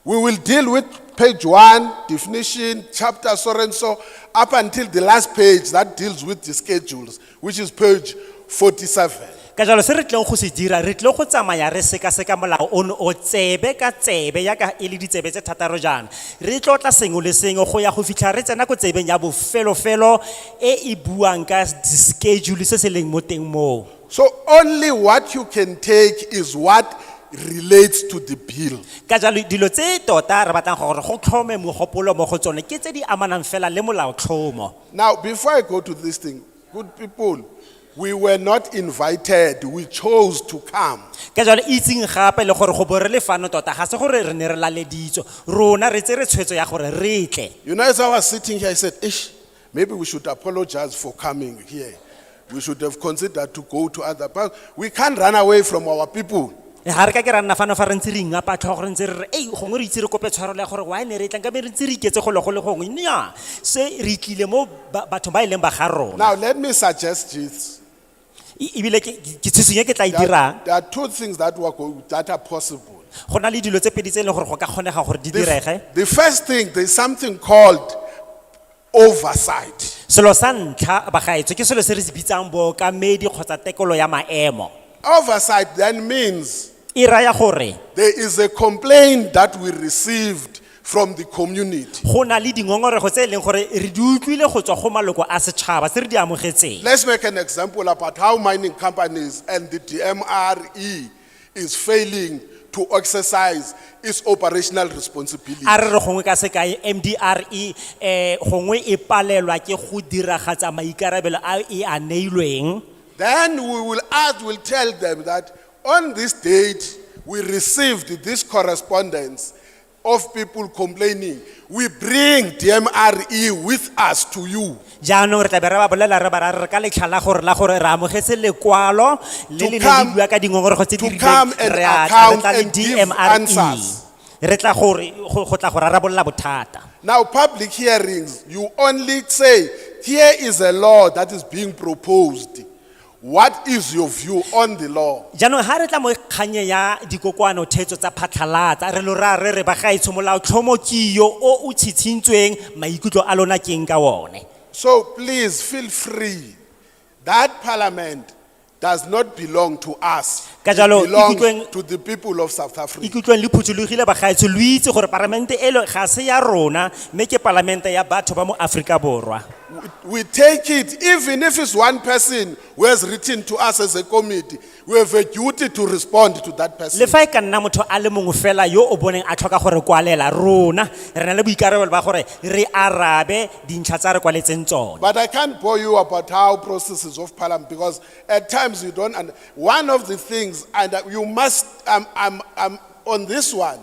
We will deal with page 1, definition, chapter, so and so, up until the last page that deals with the schedules, which is page 47. Ka jalo se re tleng go se dira re tle go tsamaya re seka molao ono o tsebe ka tsebe ya ka e le ditsebe tse thataro jana re tlotla sengwe le sengwe go ya go fitlha re tsena go tsebeng ya bofelo e buang ka schedule se se leng mo teng mo. So only what you can take is what relates to the bill. Ka jalo dilo tse tota re batlang gore go tlhome mogopolo mo go tsone ke tse di amanang fela le molaotlhomo. Now, before I go to this thing, good people, we were not invited, we chose to come. Ka jalo itseng gape le gore go bore le fano tota ga se gore re ne re laleditswe rona re tsere tshwetso ya gore re tle. You know, as I was sitting here, I said, maybe we should apologize for coming here. We should have considered to go to other parts. We can't run away from our people. Ha re ka ke rana fano fa re ntse re ngapa tlhogo re ntse re gongwe re itse re kope tshwaro le gore wa ene re tlang ka be re ntse re iketse go le gongwe nya se re tlile mo batho ba ileng ba ga rona. Now let me suggest this. Ibile ke tsitsinye ke tla I dirang. There are 2 things that are possible. Go na le dilo tse pedi tse le gore go ka kgonega gore di direge. The first thing, there's something called oversight. Selo sa ntlha ba gaetso ke selo se re se bitsang bo ka medi kgotsa tekolo ya maemo. Oversight then means iraya gore there is a complaint that we received from the community. Go na le dingongorego tse leng gore re di utlwile go tswa go maloko a setšhaba se re di amogetseng. Let's make an example about how mining companies and the DMRE is failing to exercise its operational responsibility. A re gongwe ka sekai MDRE gongwe e palelwa ke go diragatsa maikarabelo a e a neilweng. Then we'll tell them that on this date we received this correspondence of people complaining. We bring DMRE with us to you. Jaanong re tla be re ba bolela re ba re ka letlha la gore re amogetse lekwalo le le le bua ka dingongorego tse di rileng re tla le DMRE re tla gore go tla go rarabolla bothata. Now public hearings, you only say here is a law that is being proposed. What is your view on the law? Jaanong ha re tla mo kganye ya dikokoano thetso tsa phatlhalatsa re lo re ba gaetso molaotlhomo ke yo o tshitshitsweng maikutlo a lona keng ka one. So please feel free. That parliament does not belong to us. It belongs to the people of South Africa. Ikutlweng le phuthologile ba gaetso lo itse gore parlamente elo ga se ya rona mme ke parlamente ya batho ba mo Afrika Borwa. We take it, even if it's one person who has written to us as a committee, we have a duty to respond to that person. Le fa e ka nna motho a le mongwe fela yo o boneng a tlhoka gore kwalela rona re na le boikarabelo ba gore re arabe dintlha tsa re kwaletseng tsone. But I can't bore you about how processes of parliament, because at times you don't. And one of the things, and you must, I'm on this one,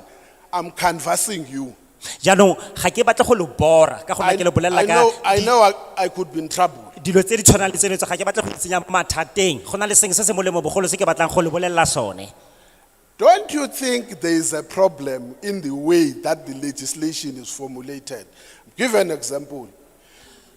I'm canvassing you. Jaanong ga ke batla go lo bora ka gona ke le bolela ka I know I could be in trouble. Dilo tse di tshwana le tseno ga ke batla go itsenya mathateng go na le seng se se molemo bogolo se ke batlang go le bolella sone. Don't you think there is a problem in the way that the legislation is formulated? Give an example.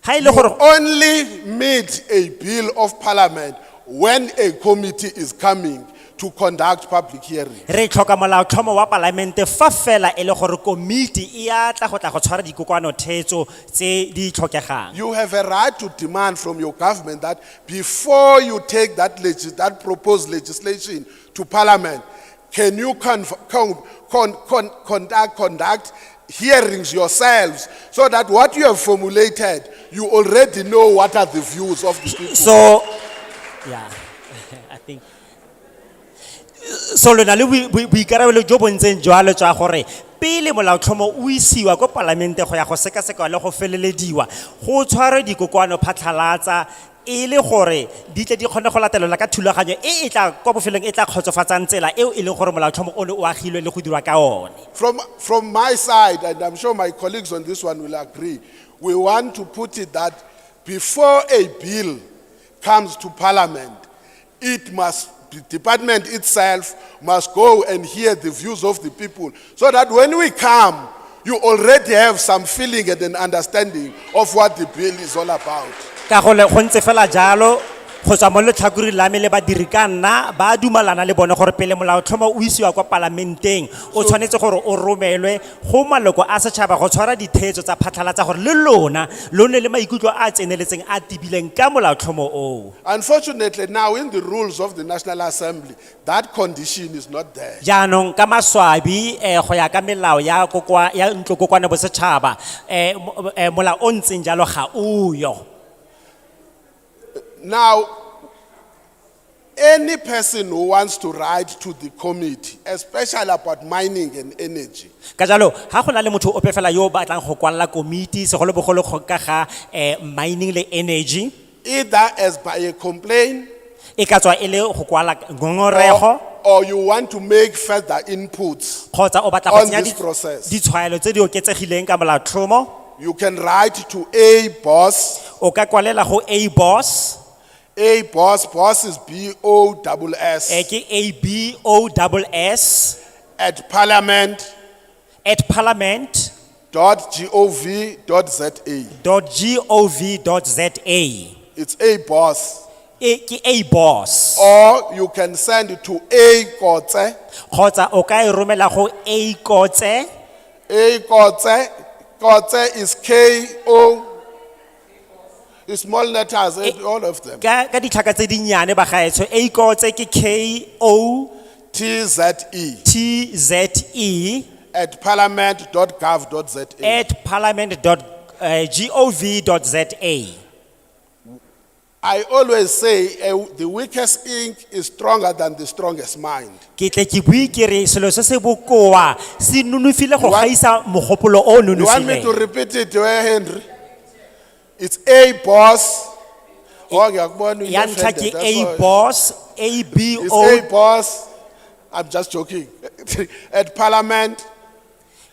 You only meet a bill of parliament when a committee is coming to conduct public hearings. Re tlhoka molaotlhomo wa palamente fa fela e le gore komiti e a tla go tshwara dikokoano thetso tse di tlhokegang. You have a right to demand from your government that before you take that proposed legislation to parliament, can you conduct hearings yourselves so that what you have formulated, you already know what are the views of the people. So, yeah, I think. So lona le boikarabelo jo bo ntseng jwalo jwa gore pele molaotlhomo o isiwa ko palamente go ya go sekaseka le go felelediwa go tshware dikokoano phatlhalatsa e le gore di tle di kgone go latelela ka thulaganyo e tla kwa bofelong e tla khotsofatsang tsela eo e leng gore molaotlhomo o ne o agilwe le go dirwa ka one. From my side, and I'm sure my colleagues on this one will agree, we want to put it that before a bill comes to parliament, the department itself must go and hear the views of the people, so that when we come, you already have some feeling and an understanding of what the bill is all about. Ka go le go ntse fela jalo go tswa mo letlhakuri la me le badiri ka nna ba dumalana le bone gore pele molaotlhomo o isiwa kwa parlamenteng o tshwanetse gore o romelwe go maloko a setšhaba go tshwara dithetso tsa phatlhalatsa gore le lona lone le maikutlo a tseneletseng a tibileng ka molaotlhomo o. Unfortunately, now in the rules of the National Assembly, that condition is not there. Jaanong ka maswabi go ya ka melao ya ntlokokoano bosetšhaba molao o ntseng jalo ga uyo. Now, any person who wants to write to the committee, especially about mining and energy, ka jalo ha go na le motho o pefela yo batlang go kwalla komiti segolo bogolo go ka ga mining le energy, either as by a complaint e ka tswa e le go kwala ngongorego or you want to make further inputs kgotsa o batla go on tsenya this process, ditshwaelo tse di oketsegileng ka molaotlhomo, you can write to a boss. o ka kwalela go a boss. A boss is BOSS. Ke ABOSS at parliament. .gov.za. .gov.za. It's a boss. Ke a boss. Or you can send it to a kotse. Kgotsa o ka e romela go a kotse. A kotse. Kotse is KO. It's small letters, all of them. Ka ditlhaka tse dinnyane ba gaetsho a kotse ke KOTZE at parliament.gov.za. at parliament.gov.za. I always say the weakest ink is stronger than the strongest mind. Ke tle ke bui ke re selo se se bokoa se nunufile go gaisa mogopolo o nunufile. You want me to repeat it, Henry? It's a boss. Yantlha ke a boss, ABO. It's a boss. I'm just joking. At parliament.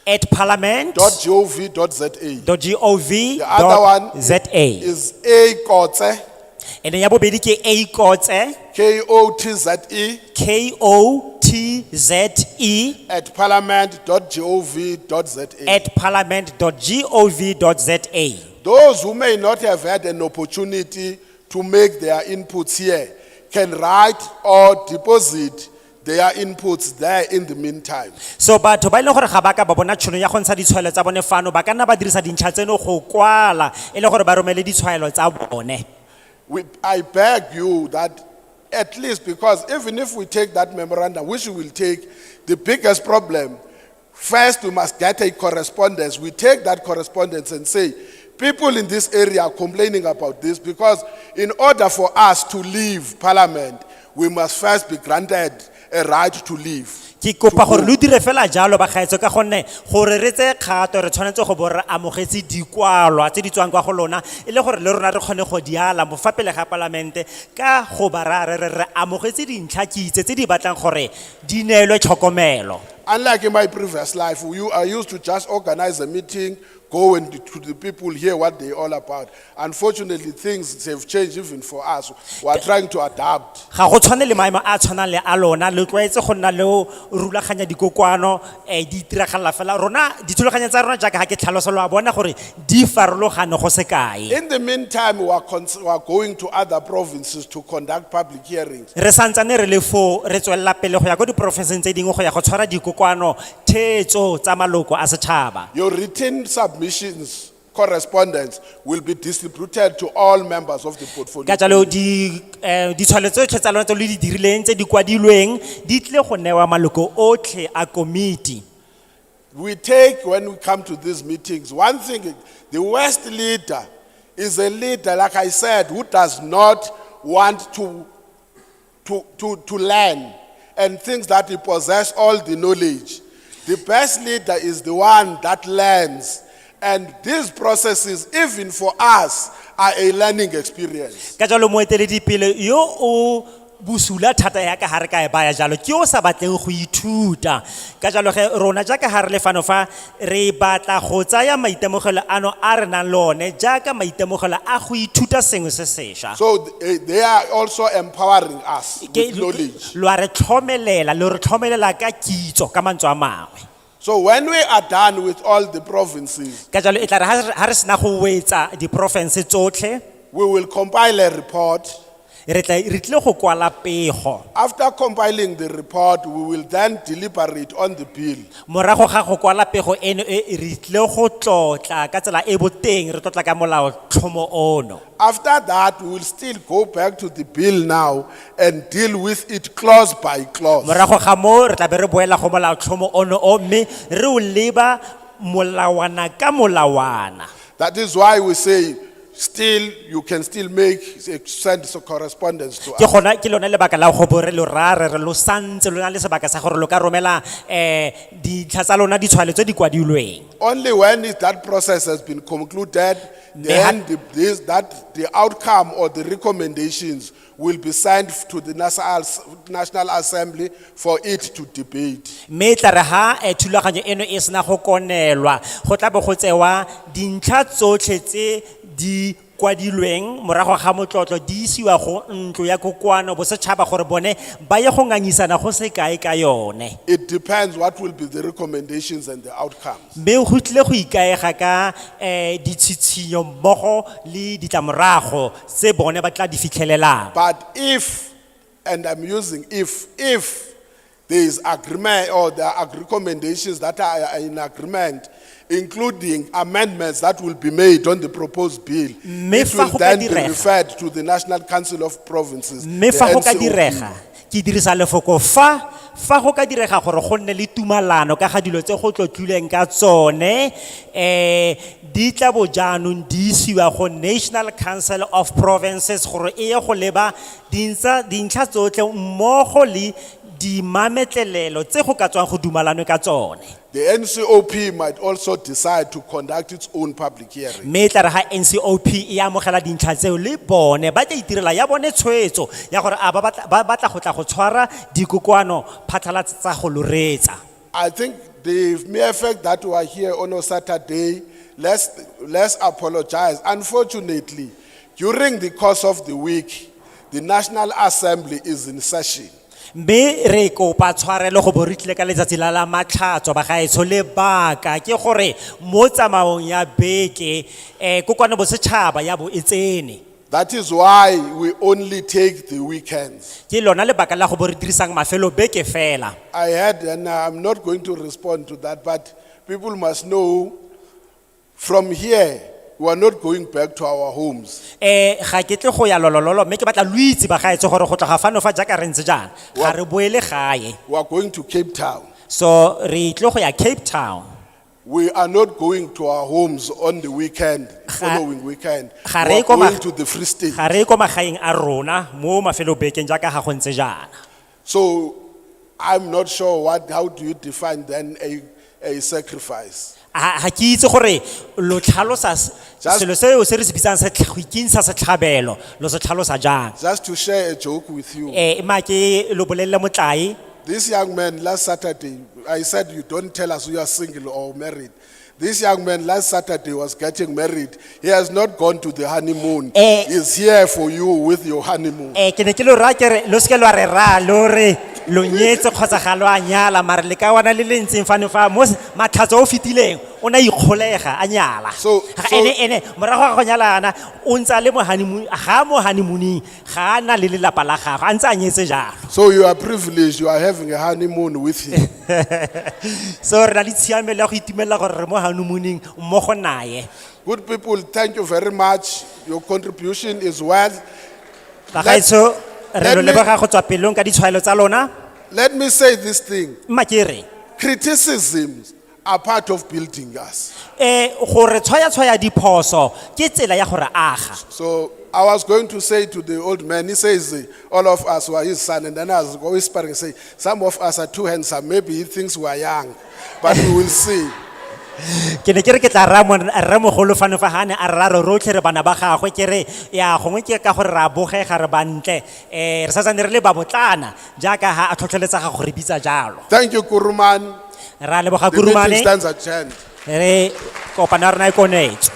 At parliament.gov.za. .gov.za. The other one is a kotse. And ya bobedi ke a kotse. KOTZE. KOTZE. At parliament.gov.za. At parliament.gov.za. Those who may not have had an opportunity to make their inputs here can write or deposit their inputs there in the meantime. So batho ba ile gore ga ba ka ba bona tšhono ya go ntsha ditshwaelo tsa bone fano ba ka nna ba dirisa dintlha tseno go kwala e le gore ba romele ditshwaelo tsa bone. I beg you that at least, because even if we take that memorandum, which we will take, the biggest problem, first we must get a correspondence. We take that correspondence and say, people in this area are complaining about this, because in order for us to leave parliament, we must first be granted a right to leave. Ke kopa gore lo dire fela jalo ba gaetso ka gonne gore re tse kgato re tshwanetse go bo re amogetse dikwalwa tse di tswang kwa go lona e le gore le rona re kgone go diala mo fa pele ga parlamente ka go ba re amogetse dintlha kitse tse di batlang gore di neelwe tlhokomelo. Unlike in my previous life, I used to just organize a meeting, go and to the people hear what they're all about. Unfortunately, things have changed even for us. We are trying to adapt. Ga go tshwane le maemo a tshwanang le a lona le tlwaetse go nna le o rulaganya dikokwano di tiragala fela rona dithulaganya tsa rona jaaka ha ke tlhalosa lo a bona gore di farologane go se kae. In the meantime, we are going to other provinces to conduct public hearings. Re santsane re le fo re tswella pele go ya go diporofenseng tse dingwe go ya go tshwara dikokwano theetso tsa maloko a setšhaba. Your written submissions, correspondence will be distributed to all members of the portfolio. Ka jalo di tshwanetse tsa lona tse le di dirileng tse di kwadilweng di tle go newa maloko otlhe a committee. We take, when we come to these meetings, one thing, the worst leader is a leader, like I said, who does not want to learn and thinks that he possesses all the knowledge. The best leader is the one that learns. And these processes, even for us, are a learning experience. Ka jalo moeteledipele yo o busula thata ya ka hare ka e baya jalo ke o sa batleng go ithuta ka jalo ge rona jaaka hare le fano fa re batla go tsaya maitemogelo ano a re nang lone jaaka maitemogelo a go ithuta sengwe se sešwa. So they are also empowering us with knowledge. Lo a re tlhomelela lo re tlhomelela ka kitso ka mantswe a mangwe. So when we are done with all the provinces, ka jalo e tla re ha re sena go wetsa di province tsotlhe we will compile a report. Re tle go kwala pego. After compiling the report, we will then deliberate on the bill. Morago ga go kwala pego eno re tle go tlotla ka tsela e boteng re tlotla ka molao tlhomo ono. After that, we will still go back to the bill now and deal with it clause by clause. Morago ga mo re tla be re boela go molao tlhomo ono o mme re o leba molawana ka molawana. That is why we say still you can still send some correspondence to us. Ke gona ke lona lebaka la go bore lo rare re lo santse lo na le sebaka sa gore lo ka romela di tlhatsa lona di tshwanetse di kwadilweng. Only when that process has been concluded, then the outcome or the recommendations will be sent to the National Assembly for it to debate. Me tla re ha thulaganyo eno e sena go konelwa go tla be go tsewa dintlha tsotlhe tse di kwadilweng morago ga motlotlo di isiwa go ntlo ya kokoano bo setšhaba gore bone ba ye go ngangisana go se kae ka yone. It depends what will be the recommendations and the outcomes. Me go tle go ikaega ka ditshitshinyo mmogo le ditlamorago tse bone ba tla di fitlhelelang. But if, and I'm using if there is agreement or there are recommendations that are in agreement, including amendments that will be made on the proposed bill, it will then be referred to the National Council of Provinces, the NCOP. Ki dirisa lefoko fa go ka direga gore go nne le tumalano ka ga dilo tse go tlotlileng ka tsone di tla bo jaanong di isiwa go National Council of Provinces gore e ye go leba dintlha tsotlhe mmogo le di mametlelelo tse go ka tswang go dumalano ka tsone. The NCOP might also decide to conduct its own public hearing. Me tla re ha NCOP e amogela dintlha tseo le bone ba tla itirela ya bone tshwetso ya gore a ba batla go tla go tshwara dikokoano phatlalatsa tsa go loretsa. I think the mere fact that we are here on a Saturday, let's apologize. Unfortunately, during the course of the week, the National Assembly is in session. Me re kopa tshwarelo go boritlile ka letsatsi la matlhatso ba gaetsho le baka ke gore mo tsamaong ya beke kokoano bo setšhaba ya bo etsene. That is why we only take the weekends. Ke lona lebaka la go bo re dirisang mafelo beke fela. I heard, and I'm not going to respond to that, but people must know from here we are not going back to our homes. Ga ke tle go ya lolololo me ke batla luitse ba gaetse gore go tla ga fano fa jaaka re ntse jana ga re boele gae. We are going to Cape Town. So re tle go ya Cape Town. We are not going to our homes on the weekend, following weekend. We are Ga going to the Free State. re ko magaeng a rona mo mafelo bekeng jaaka ga go ntse jana. So I'm not sure how do you define then a sacrifice? Ha ke itse gore lo tlhalosa selo se o se re se bitsang se go ikintsha setlhabelo lo se tlhalosa jang. Just to share a joke with you. Ma ke lo bolelle motlai. This young man last Saturday, I said, you don't tell us you are single or married. This young man last Saturday was getting married. He has not gone to the honeymoon. Eh. He's here for you with your honeymoon. Ke ne ke lo raya ke re, lo seke lo a re raya, lo re lo nyetse kgotsa ga lo a nyala, mare le ka wana le le ntseng fane fa mo matlhatso o fitileng o na ikgolega a nyala. Ene morago ga go nyalana o ntse a le mo honeymoon, ga mo honeymooning ga a na le lelapa la gagwe a ntse a nyetse jalo. So you are privileged, you are having a honeymoon with him. So re na le tshiamelo ya go itumelela gore re mo honeymooning mmogo naye. Good people, thank you very much. Your contribution is well. Bagaetsho re lo leboga go tswa pelong ka ditshwaelo tsa lona. Let me say this thing. Makere. Criticisms are part of building us. Gore tshwaya diphoso ke tsela ya gore aga. So I was going to say to the old man, he says, all of us were his son, and then I was whispering, say, some of us are too handsome, maybe he thinks we are young, but we will see. Ke ne ke re ke tla ra mogolo fane fa hane a rra rotlhe re bana ba gagwe ke re ya gongwe ke ka gore ra bogega re bantle re sa tsane re le ba botlana jaaka ha a tlhotlheletsa ga gore bitsa jalo. Thank you, Kuruman. Ra leboga The meeting Kurumane. stands adjourned. Re kopana rena e konetse.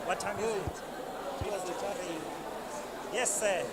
What time is it? Yes, sir.